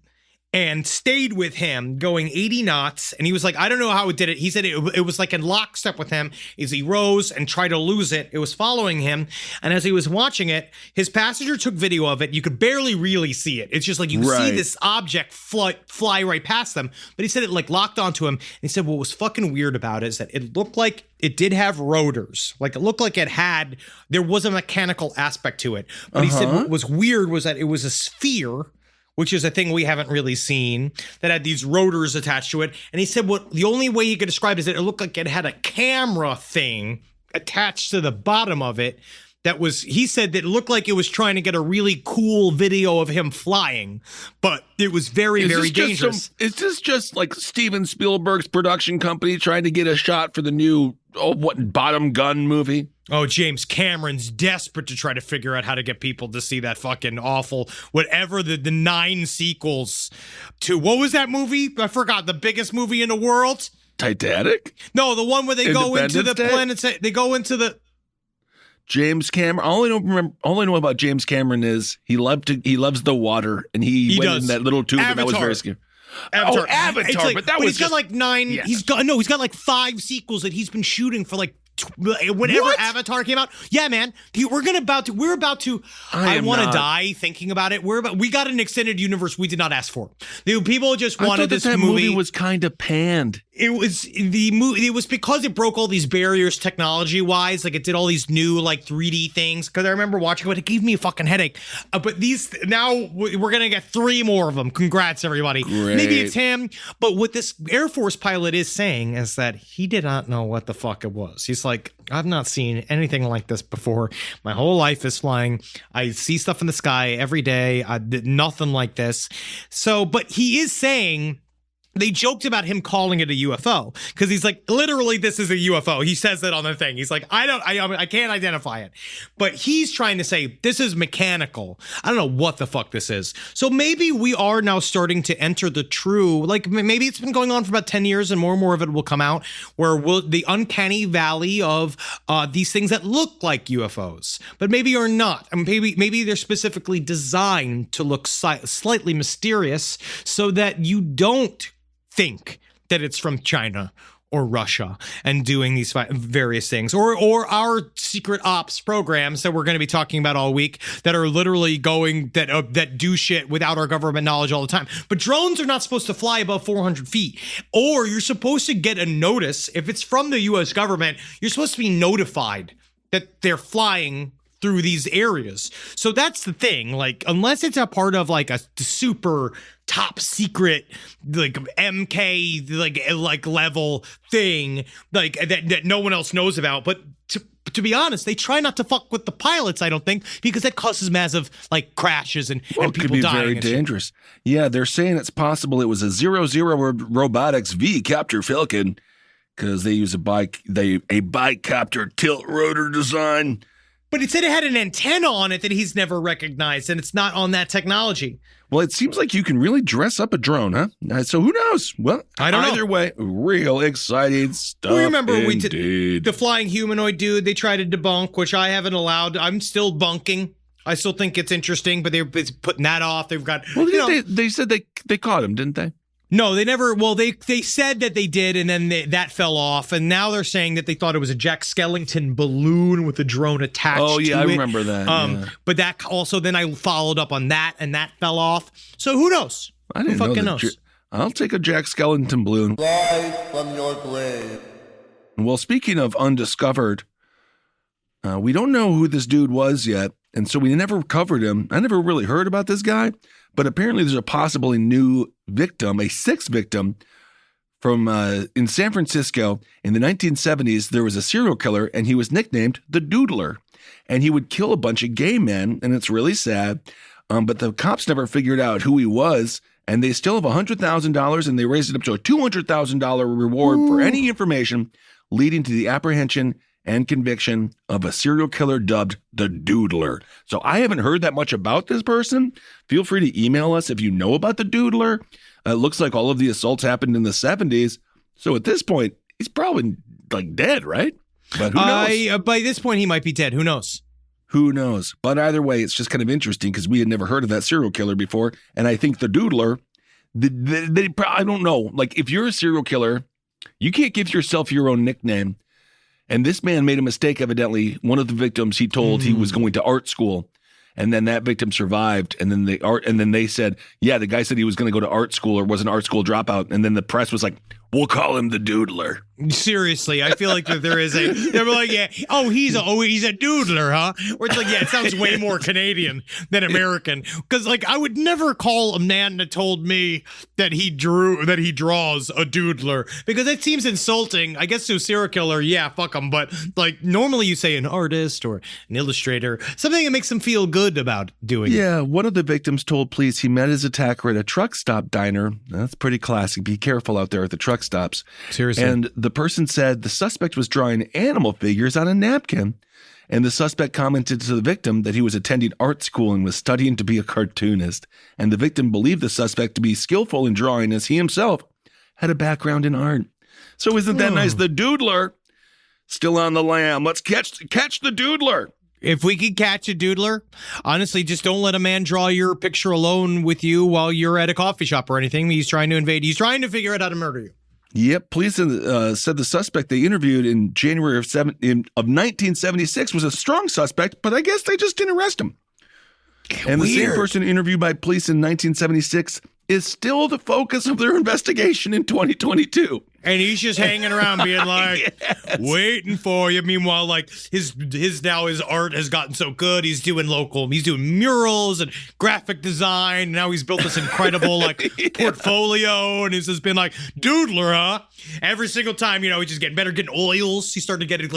and stayed with him going 80 knots. And he was like, I don't know how it did it. He said it was like in lockstep with him as he rose and tried to lose it. It was following him. And as he was watching it, his passenger took video of it. You could barely really see it. It's just like you see this object fly right past them. But he said it like locked onto him. And he said what was fucking weird about it is that it looked like it did have rotors. Like it looked like there was a mechanical aspect to it. But he said what was weird was that it was a sphere, which is a thing we haven't really seen, that had these rotors attached to it. And he said the only way he could describe it is that it looked like it had a camera thing attached to the bottom of it he said that it looked like it was trying to get a really cool video of him flying, but it was very, very dangerous. Is this just like Steven Spielberg's production company trying to get a shot for the new Bottom Gun movie? Oh, James Cameron's desperate to try to figure out how to get people to see that fucking awful, whatever the 9 sequels to, what was that movie? I forgot, the biggest movie in the world? Titanic? No, the one where they go into the planet, they go into the... James Cameron. All I know about James Cameron is he loves the water, and he went in that little tube, Avatar. And that was very scary. Avatar. Avatar, like, but that was he's got like 9. Yes. He's got like 5 sequels that he's been shooting for like whenever Avatar came out. Yeah, man. We're about to. I want to die thinking about it. We got an extended universe we did not ask for. People just wanted this movie movie was kind of panned. it was because it broke all these barriers technology wise. Like it did all these new like 3D things. Because I remember watching it, it gave me a fucking headache. But these now we're gonna get 3 more of them. Congrats, everybody. Great. Maybe it's him. But what this Air Force pilot is saying is that he did not know what the fuck it was. He's like, I've not seen anything like this before. My whole life is flying. I see stuff in the sky every day. I did nothing like this. So, but he is saying. They joked about him calling it a UFO because he's like, literally, this is a UFO. He says that on the thing. He's like, I can't identify it. But he's trying to say this is mechanical. I don't know what the fuck this is. So maybe we are now starting to enter the true, like maybe it's been going on for about 10 years and more of it will come out where the uncanny valley of these things that look like UFOs, but maybe are not. I mean, maybe they're specifically designed to look slightly mysterious so that you don't think that it's from China or Russia and doing these various things or our secret ops programs that we're going to be talking about all week that are literally going that do shit without our government knowledge all the time. But drones are not supposed to fly above 400 feet, or you're supposed to get a notice. If it's from the US government, you're supposed to be notified that they're flying through these areas. So that's the thing. Like, unless it's a part of like a super top secret, like MK, like level thing, like that no one else knows about. But to be honest, they try not to fuck with the pilots, I don't think, because that causes massive like crashes and people dying. It could be very dangerous. Yeah, they're saying it's possible it was a 00 Robotics V Capture Falcon because they use a bicopter tilt rotor design. But it said it had an antenna on it that he's never recognized, and it's not on that technology. Well, it seems like you can really dress up a drone, huh? So who knows? Well, I don't know. Either way, real exciting stuff. We remember indeed. we did the flying humanoid dude. They tried to debunk, which I haven't allowed. I'm still bunking. I still think it's interesting, but they're putting that off. They've got. Well, they said they caught him, didn't they? No, they never. Well, they said that they did, and then that fell off. And now they're saying that they thought it was a Jack Skellington balloon with a drone attached to it. Oh, yeah, I remember that. Yeah. But that also, then I followed up on that, and that fell off. So who knows? I didn't who fucking know knows? I'll take a Jack Skellington balloon. Rise from your grave. Well, speaking of undiscovered, we don't know who this dude was yet, and so we never covered him. I never really heard about this guy, but apparently there's a possibly new victim, a 6th victim from in San Francisco. In the 1970s, there was a serial killer, and he was nicknamed the Doodler, and he would kill a bunch of gay men, and it's really sad, but the cops never figured out who he was, and they still have $100,000, and they raised it up to a $200,000 reward for any information leading to the apprehension and conviction of a serial killer dubbed the Doodler. So I haven't heard that much about this person. Feel free to email us if you know about the Doodler. It looks like all of the assaults happened in the 70s. So at this point, he's probably like dead, right? But who knows? By this point, he might be dead. Who knows? Who knows? But either way, it's just kind of interesting because we had never heard of that serial killer before. And I think the Doodler, I don't know. Like if you're a serial killer, you can't give yourself your own nickname. And this man made a mistake, evidently. One of the victims, he told he was going to art school. And then that victim survived. And then they said, yeah, the guy said he was going to go to art school or was an art school dropout. And then the press was like, we'll call him the Doodler. Seriously, I feel like that there is a. They're like, yeah, he's a doodler, huh? Or it's like, yeah, it sounds way more Canadian than American. Because like, I would never call a man that told me that he draws a doodler because that seems insulting. I guess to a serial killer, yeah, fuck him. But like, normally you say an artist or an illustrator, something that makes them feel good about doing. Yeah, one of the victims told police he met his attacker at a truck stop diner. That's pretty classic. Be careful out there at the truck stops. Seriously, and the person said the suspect was drawing animal figures on a napkin, and the suspect commented to the victim that he was attending art school and was studying to be a cartoonist, and the victim believed the suspect to be skillful in drawing as he himself had a background in art. So isn't that nice? The Doodler still on the lam. Let's catch the Doodler. If we could catch a doodler, honestly, just don't let a man draw your picture alone with you while you're at a coffee shop or anything. He's trying to invade. He's trying to figure out how to murder you. Yep. Police said the suspect they interviewed in January of 1976 was a strong suspect, but I guess they just didn't arrest him. And the same person interviewed by police in 1976 is still the focus of their investigation in 2022. And he's just hanging around being like, waiting for you. Meanwhile, like his art has gotten so good. He's doing murals and graphic design. Now he's built this incredible portfolio, and he's just been like, doodler, huh? Every single time, he's just getting better, getting oils. He started getting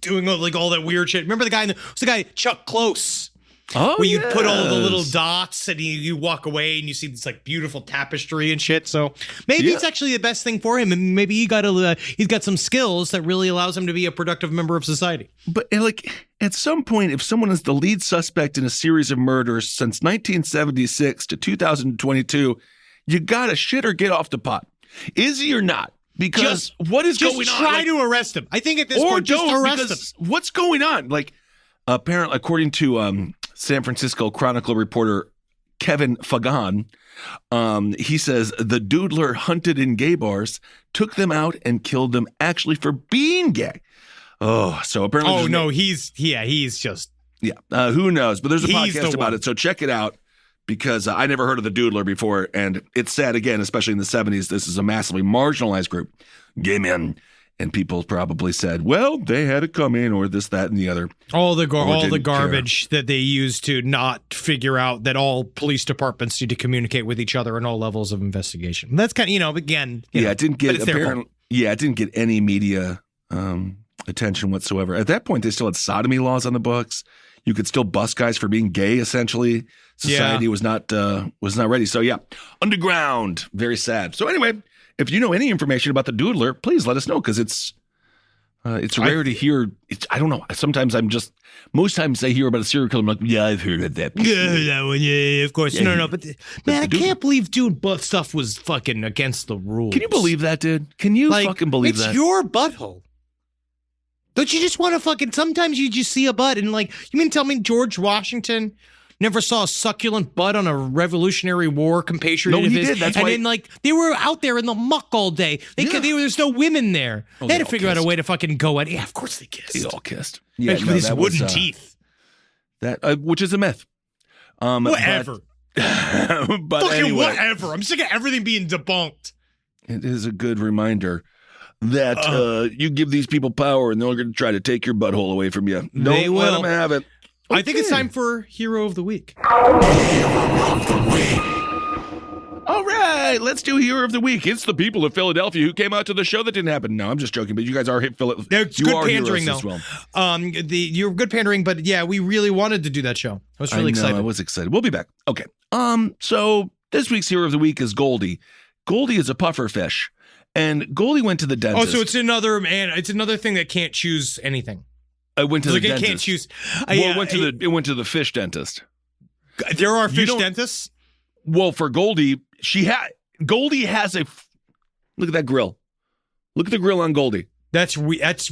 doing all that weird shit. Remember what's the guy, Chuck Close? Oh, where you put all the little dots and you walk away and you see this beautiful tapestry and shit. So maybe it's actually the best thing for him, and maybe he's got some skills that really allows him to be a productive member of society. But at some point, if someone is the lead suspect in a series of murders since 1976 to 2022, you gotta shit or get off the pot. Is he or not? Because what is going on? Just try to arrest him. I think at this point, just arrest him. What's going on? Apparently, according to San Francisco Chronicle reporter Kevin Fagan, he says the doodler hunted in gay bars, took them out, and killed them actually for being gay. Oh, so apparently. Oh no, he's just. Yeah, who knows? But there's a podcast about it, so check it out, because I never heard of the doodler before, and it's sad again, especially in the 70s. This is a massively marginalized group, gay men. And people probably said, well, they had it come in, or this, that, and the other. All the garbage that they use to not figure out that all police departments need to communicate with each other in all levels of investigation. That's kind of, again. It didn't get any media attention whatsoever. At that point, they still had sodomy laws on the books. You could still bust guys for being gay. Essentially, society was not ready. So underground, very sad. So anyway. If you know any information about the doodler, please let us know, because it's rare to hear. I don't know. Most times I hear about a serial killer, I'm like, yeah, I've heard of that. That one, yeah, of course. No. But man, I can't believe doing butt stuff was fucking against the rules. Can you believe that, dude? Can you fucking believe that? It's your butthole. Don't you just want to sometimes you just see a butt and you mean tell me George Washington never saw a succulent butt on a Revolutionary War compatriot of his? No, he did. That's why. And then, they were out there in the muck all day. There's no women there. They had to figure out a way to fucking go at it. Yeah, of course they kissed. They all kissed. Yeah, with his wooden teeth. That which is a myth. Whatever. But fucking anyway. whatever. I'm sick of everything being debunked. It is a good reminder that you give these people power, and they're going to try to take your butthole away from you. Don't let them have it. I think it's time for Hero of the Week. All right, let's do Hero of the Week. It's the people of Philadelphia who came out to the show that didn't happen. No, I'm just joking, but you guys are Philadelphia. It's good pandering, though. Well. You're good pandering, but yeah, we really wanted to do that show. I was really excited. I was excited. We'll be back. Okay. So this week's Hero of the Week is Goldie. Goldie is a puffer fish, and Goldie went to the dentist. Oh, so it's another thing that can't choose anything. I went to the dentist. It can't choose. It went to the fish dentist. There are fish dentists? Well, for Goldie, Goldie has a look at that grill. Look at the grill on Goldie. That's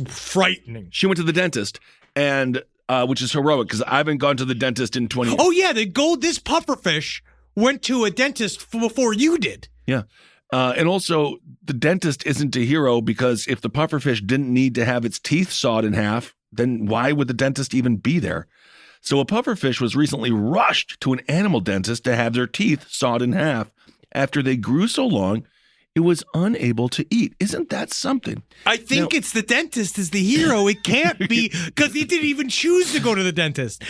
frightening. She went to the dentist, and which is heroic, because I haven't gone to the dentist in 20 years. Oh yeah, this pufferfish went to a dentist before you did. Yeah. And also, the dentist isn't a hero, because if the pufferfish didn't need to have its teeth sawed in half, then why would the dentist even be there? So a pufferfish was recently rushed to an animal dentist to have their teeth sawed in half after they grew so long it was unable to eat. Isn't that something? I think it's the dentist is the hero. It can't be, because he didn't even choose to go to the dentist.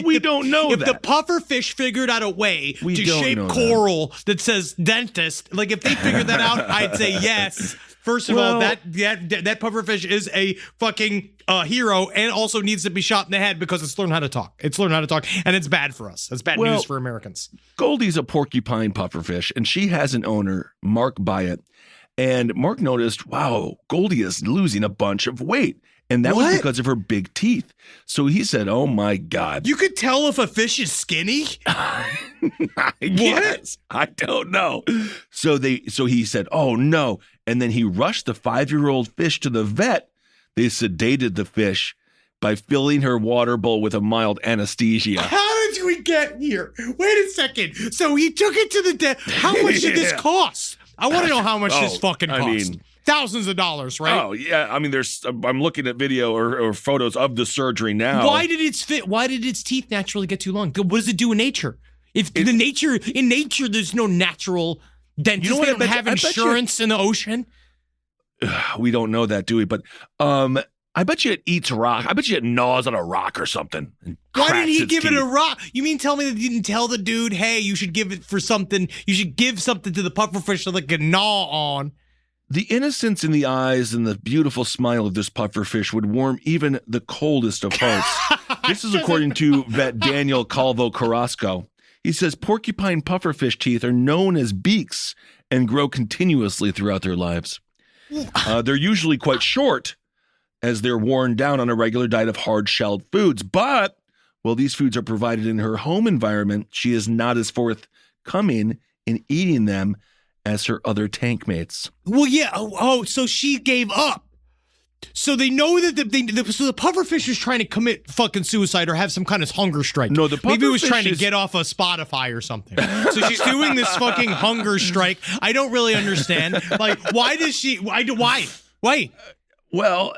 We don't know if that. If the pufferfish figured out a way to shape coral that says dentist, if they figured that out, I'd say yes. First of all, that pufferfish is a fucking hero, and also needs to be shot in the head because it's learned how to talk. And it's bad for us. It's bad news for Americans. Goldie's a porcupine pufferfish, and she has an owner, Mark Byatt. And Mark noticed, wow, Goldie is losing a bunch of weight. And that was because of her big teeth. So he said, oh, my God. You could tell if a fish is skinny? Yes. I don't know. So he said, oh, no. And then he rushed the 5-year-old fish to the vet. They sedated the fish by filling her water bowl with a mild anesthesia. How did we get here? Wait a second. So he took it to the dentist. How much did this cost? I want to know how much this fucking cost. Thousands of dollars, right? Oh, yeah. I mean, I'm looking at video or photos of the surgery now. Why did its teeth naturally get too long? What does it do in nature? If in nature, there's no natural dentist. You know what, They I don't bet you- have I bet you- insurance in the ocean. We don't know that, do we? But I bet you it eats rock. I bet you it gnaws on a rock or something. And Why didn't cracks he its give it teeth. a rock? You mean tell me that you didn't tell the dude, hey, you should give it for something. You should give something to the pufferfish so they can gnaw on. The innocence in the eyes and the beautiful smile of this pufferfish would warm even the coldest of hearts. This is according to vet Daniel Calvo Carrasco. He says porcupine pufferfish teeth are known as beaks and grow continuously throughout their lives. They're usually quite short as they're worn down on a regular diet of hard-shelled foods. But while these foods are provided in her home environment, she is not as forthcoming in eating them as her other tank mates. Well, yeah. So she gave up. So they know that so the pufferfish is trying to commit fucking suicide or have some kind of hunger strike. No, the maybe it was pufferfish trying to is- get off of Spotify or something. So she's doing this fucking hunger strike. I don't really understand. Like, why does she? Why? Well,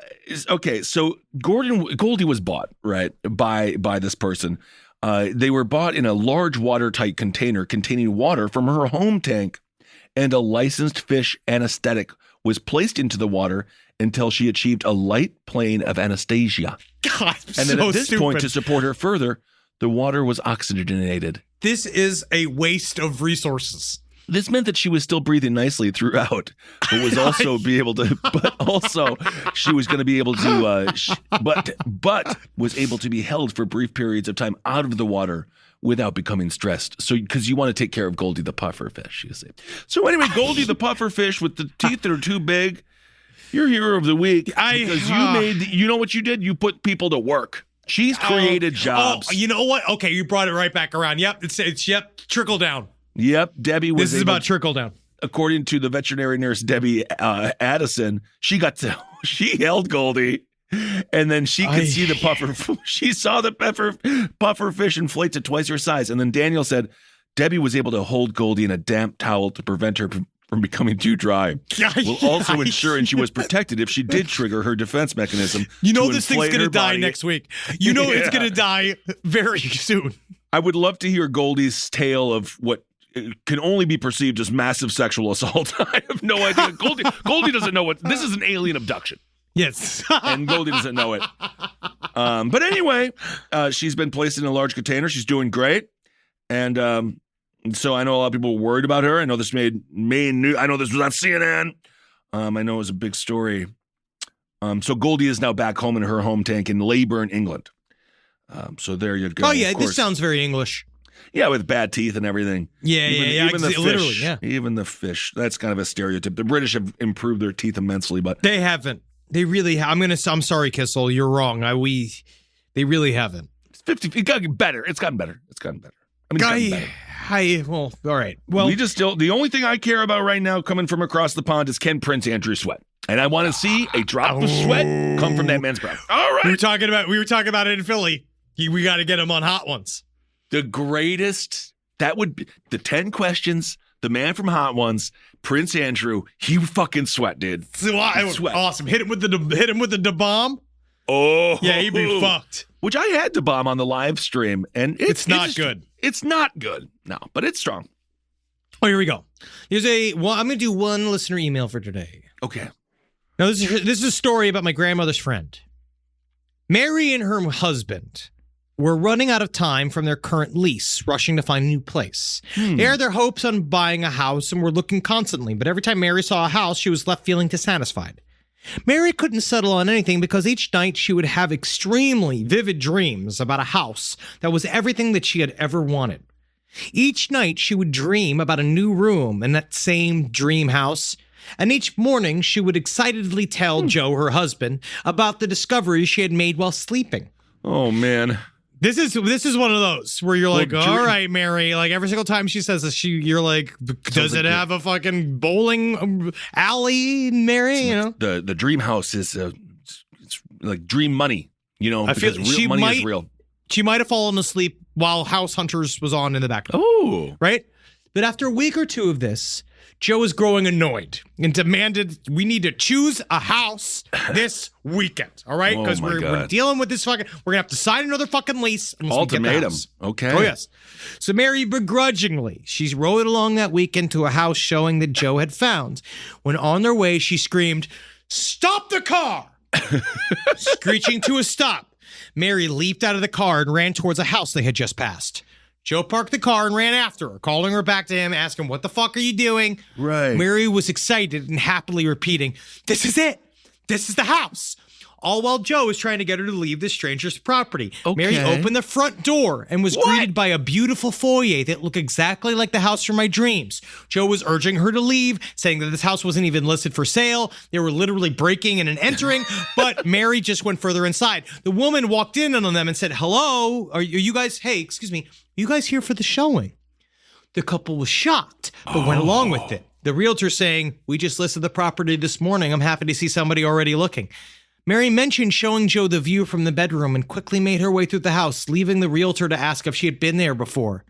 okay, so Goldie was bought, right, by this person. They were bought in a large watertight container containing water from her home tank, and a licensed fish anesthetic was placed into the water until she achieved a light plane of anesthesia. God, And then so at this stupid. point, to support her further, the water was oxygenated. This is a waste of resources. This meant that she was still breathing nicely throughout, but was also be able to. But also, she was going to be able to. But was able to be held for brief periods of time out of the water without becoming stressed. So, because you want to take care of Goldie the pufferfish, you see. So anyway, Goldie the pufferfish with the teeth that are too big, you're hero of the week because you made. You know what you did? You put people to work. She's created jobs. Oh, you know what? Okay, you brought it right back around. Yep, it's trickle down. Yep, Debbie was. This is about trickle down. According to the veterinary nurse Debbie Addison, she held Goldie, and then she could see the puffer. She saw the puffer fish inflate to twice her size, and then Daniel said Debbie was able to hold Goldie in a damp towel to prevent her from becoming too dry. Will also ensure, and she was protected if she did trigger her defense mechanism. You know to this thing's inflate gonna her die body. next week. You know it's gonna die very soon. I would love to hear Goldie's tale of what can only be perceived as massive sexual assault. I have no idea. Goldie doesn't know what this is. An alien abduction. Yes. And Goldie doesn't know it. But anyway, she's been placed in a large container. She's doing great. And so I know a lot of people were worried about her. I know this made news. I know this was on CNN. I know it was a big story. So Goldie is now back home in her home tank in Leyburn, England. So there you go. Oh, yeah. Of course. This sounds very English. Yeah, with bad teeth and everything. Yeah. Even the fish, literally, yeah. Even the fish. That's kind of a stereotype. The British have improved their teeth immensely, but They haven't. They really have. I'm sorry, Kissel. You're wrong. They really haven't. it's 50. It got better. It's gotten better. It's gotten better. I mean, it's gotten better. Well, all right. Well, The only thing I care about right now coming from across the pond is can Prince Andrew sweat? And I want to see a drop of sweat come from that man's breath. All right. we were talking about it in Philly. We got to get him on Hot Ones. The greatest, that would be the 10 questions, the man from Hot Ones, Prince Andrew, he fucking sweat, dude. Sweat. Awesome. Hit him with the bomb. Oh. Yeah, he'd be fucked. Which I had to bomb on the live stream, and It's not good. It's not good. No, but it's strong. Oh, here we go. I'm going to do one listener email for today. Okay. Now, this is a story about my grandmother's friend. Mary and her husband were running out of time from their current lease, rushing to find a new place. They had their hopes on buying a house and were looking constantly, but every time Mary saw a house, she was left feeling dissatisfied. Mary couldn't settle on anything because each night she would have extremely vivid dreams about a house that was everything that she had ever wanted. Each night she would dream about a new room in that same dream house, and each morning she would excitedly tell Joe, her husband, about the discoveries she had made while sleeping. Oh, man. This is one of those where you're like, all right, Mary. Like every single time she says this, you're like, does it have a fucking bowling alley, Mary? You know, the dream house is it's like dream money. You know, I feel because real money is real. She might have fallen asleep while House Hunters was on in the background. Oh, Right? But after a week or two of this, Joe was growing annoyed and demanded we need to choose a house this weekend. All right? Because we're dealing with this we're going to have to sign another fucking lease. Ultimatum. Okay. Oh, yes. So Mary begrudgingly, she rode along that weekend to a house showing that Joe had found. When on their way, she screamed, "Stop the car!" Screeching to a stop. Mary leaped out of the car and ran towards a house they had just passed. Joe parked the car and ran after her, calling her back to him, asking, "What the fuck are you doing?" Right. Mary was excited and happily repeating, "This is it. This is the house." All while Joe was trying to get her to leave the stranger's property. Okay. Mary opened the front door and was greeted by a beautiful foyer that looked exactly like the house from my dreams. Joe was urging her to leave, saying that this house wasn't even listed for sale. They were literally breaking in and entering, but Mary just went further inside. The woman walked in on them and said, "Hello, are you guys, hey, excuse me, you guys here for the showing?" The couple was shocked, but went along with it. The realtor saying, "We just listed the property this morning. I'm happy to see somebody already looking." Mary mentioned showing Joe the view from the bedroom and quickly made her way through the house, leaving the realtor to ask if she had been there before.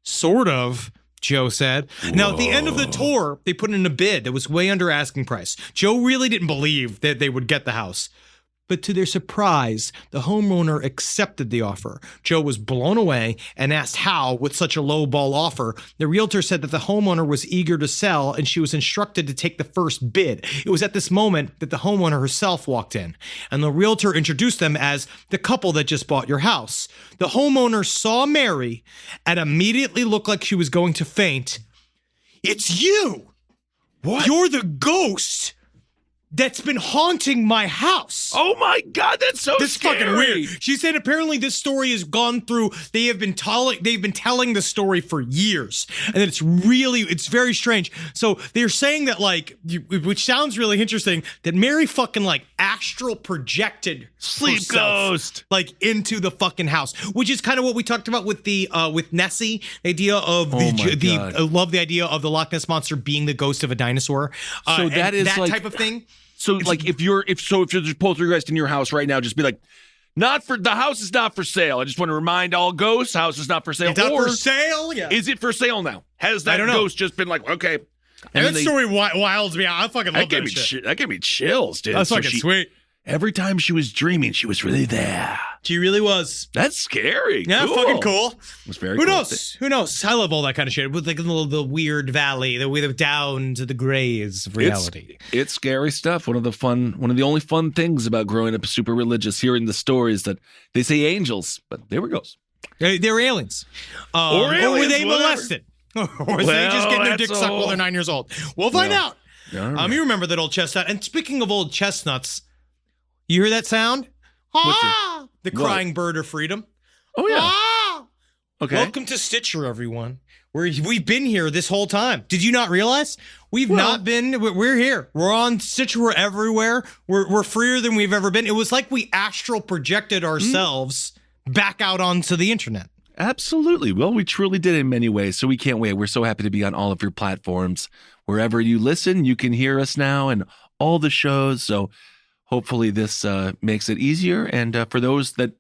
"Sort of," Joe said. Whoa. Now, at the end of the tour, they put in a bid that was way under asking price. Joe really didn't believe that they would get the house. But to their surprise, the homeowner accepted the offer. Joe was blown away and asked how, with such a low-ball offer. The realtor said that the homeowner was eager to sell and she was instructed to take the first bid. It was at this moment that the homeowner herself walked in, and the realtor introduced them as the couple that just bought your house. The homeowner saw Mary and immediately looked like she was going to faint. "It's you! What? You're the ghost that's been haunting my house." Oh my God, that's so scary. Fucking weird. She said apparently this story has gone through, they've been telling the story for years, and that it's very strange. So they're saying that, like, which sounds really interesting, that Mary fucking like astral projected sleep herself, ghost, like, into the fucking house, which is kind of what we talked about with the with Nessie, the idea of I love the idea of the Loch Ness monster being the ghost of a dinosaur. So that is that like, type of thing. So like if you're just poltergeist in your house right now, just be like, the house is not for sale. I just want to remind all ghosts, house is not for sale. It's not for sale? Yeah. Is it for sale now? Has that ghost just been like, okay. And that story wilds me out. I fucking love that shit. That gave me chills, dude. That's fucking sweet. Every time she was dreaming, she was really there. She really was. That's scary. Yeah, cool. Fucking cool. It's very Who cool. knows? Who knows? I love all that kind of shit. With like the weird valley, the down to the grays of reality. It's scary stuff. One of the only fun things about growing up super religious, hearing the stories that they say angels, but they were ghosts. They were aliens. Or aliens, or were they whatever. molested? Or was they just getting their dick sucked while they're 9 years old? We'll find out. Right. You remember that old chestnut. And speaking of old chestnuts, you hear that sound? Ah! The crying bird of freedom. Oh, yeah. Ah! Okay. Welcome to Stitcher, everyone. We've been here this whole time. Did you not realize? We're here. We're on Stitcher. We're everywhere. We're freer than we've ever been. It was like we astral projected ourselves back out onto the internet. Absolutely. Well, we truly did in many ways, so we can't wait. We're so happy to be on all of your platforms. Wherever you listen, you can hear us now and all the shows, so hopefully this makes it easier. And for those that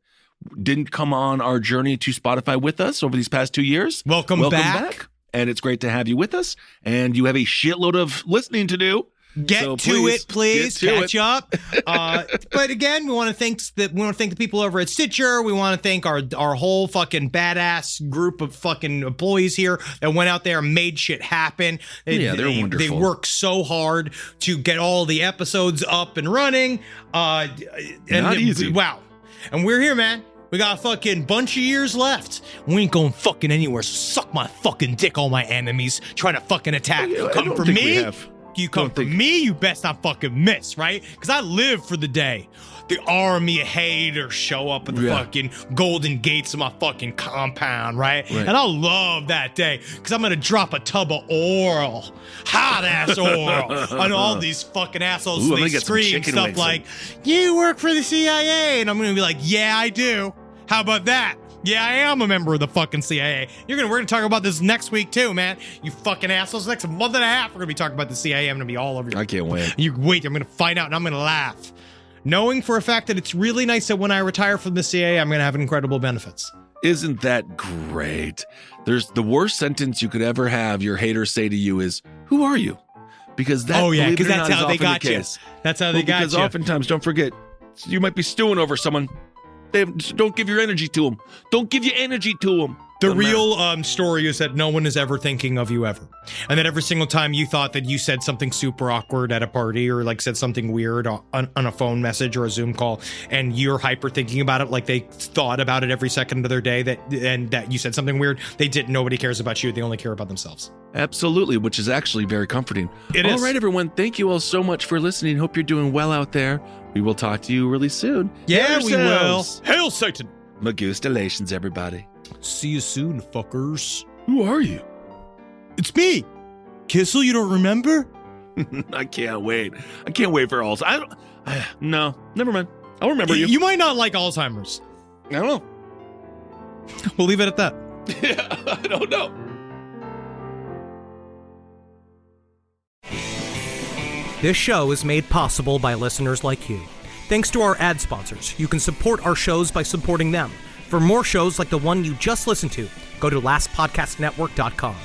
didn't come on our journey to Spotify with us over these past 2 years, welcome back. And it's great to have you with us. And you have a shitload of listening to do. Get to it, please. Catch up. But again, we want to thank the people over at Stitcher. We want to thank our whole fucking badass group of fucking employees here that went out there and made shit happen. They're wonderful. They work so hard to get all the episodes up and running. Not easy. Wow. And we're here, man. We got a fucking bunch of years left. We ain't going fucking anywhere. So suck my fucking dick, all my enemies trying to fucking attack. Come for me. You come for me, you best not fucking miss, right? Because I live for the day the army of haters show up at the fucking golden gates of my fucking compound, right? And I love that day because I'm going to drop a tub of oil, hot ass oil, on all these fucking assholes. They scream stuff like, "You work for the CIA." And I'm going to be like, "Yeah, I do. How about that? Yeah, I am a member of the fucking CIA. We're gonna talk about this next week too, man. You fucking assholes. Next month and a half, we're gonna be talking about the CIA. I'm gonna be all over you. I can't wait. You wait. I'm gonna find out and I'm gonna laugh, knowing for a fact that it's really nice that when I retire from the CIA, I'm gonna have incredible benefits. Isn't that great? There's the worst sentence you could ever have your haters say to you is, "Who are you?" Because that, because that's how they got you. That's how they got you. Because oftentimes, don't forget, you might be stewing over someone. Don't give your energy to them. Don't give your energy to them. The real story is that no one is ever thinking of you ever. And that every single time you thought that you said something super awkward at a party or like said something weird on a phone message or a Zoom call, and you're hyper thinking about it like they thought about it every second of their day, that you said something weird, they didn't. Nobody cares about you. They only care about themselves. Absolutely, which is actually very comforting. It is. All right, everyone. Thank you all so much for listening. Hope you're doing well out there. We will talk to you really soon. Yeah, we will. Hail Satan. Magustalations, everybody. See you soon, fuckers. Who are you? It's me. Kissel, you don't remember? I can't wait. I can't wait for all. No, never mind. I'll remember you. You might not like Alzheimer's. I don't know. We'll leave it at that. Yeah, I don't know. This show is made possible by listeners like you. Thanks to our ad sponsors, you can support our shows by supporting them. For more shows like the one you just listened to, go to lastpodcastnetwork.com.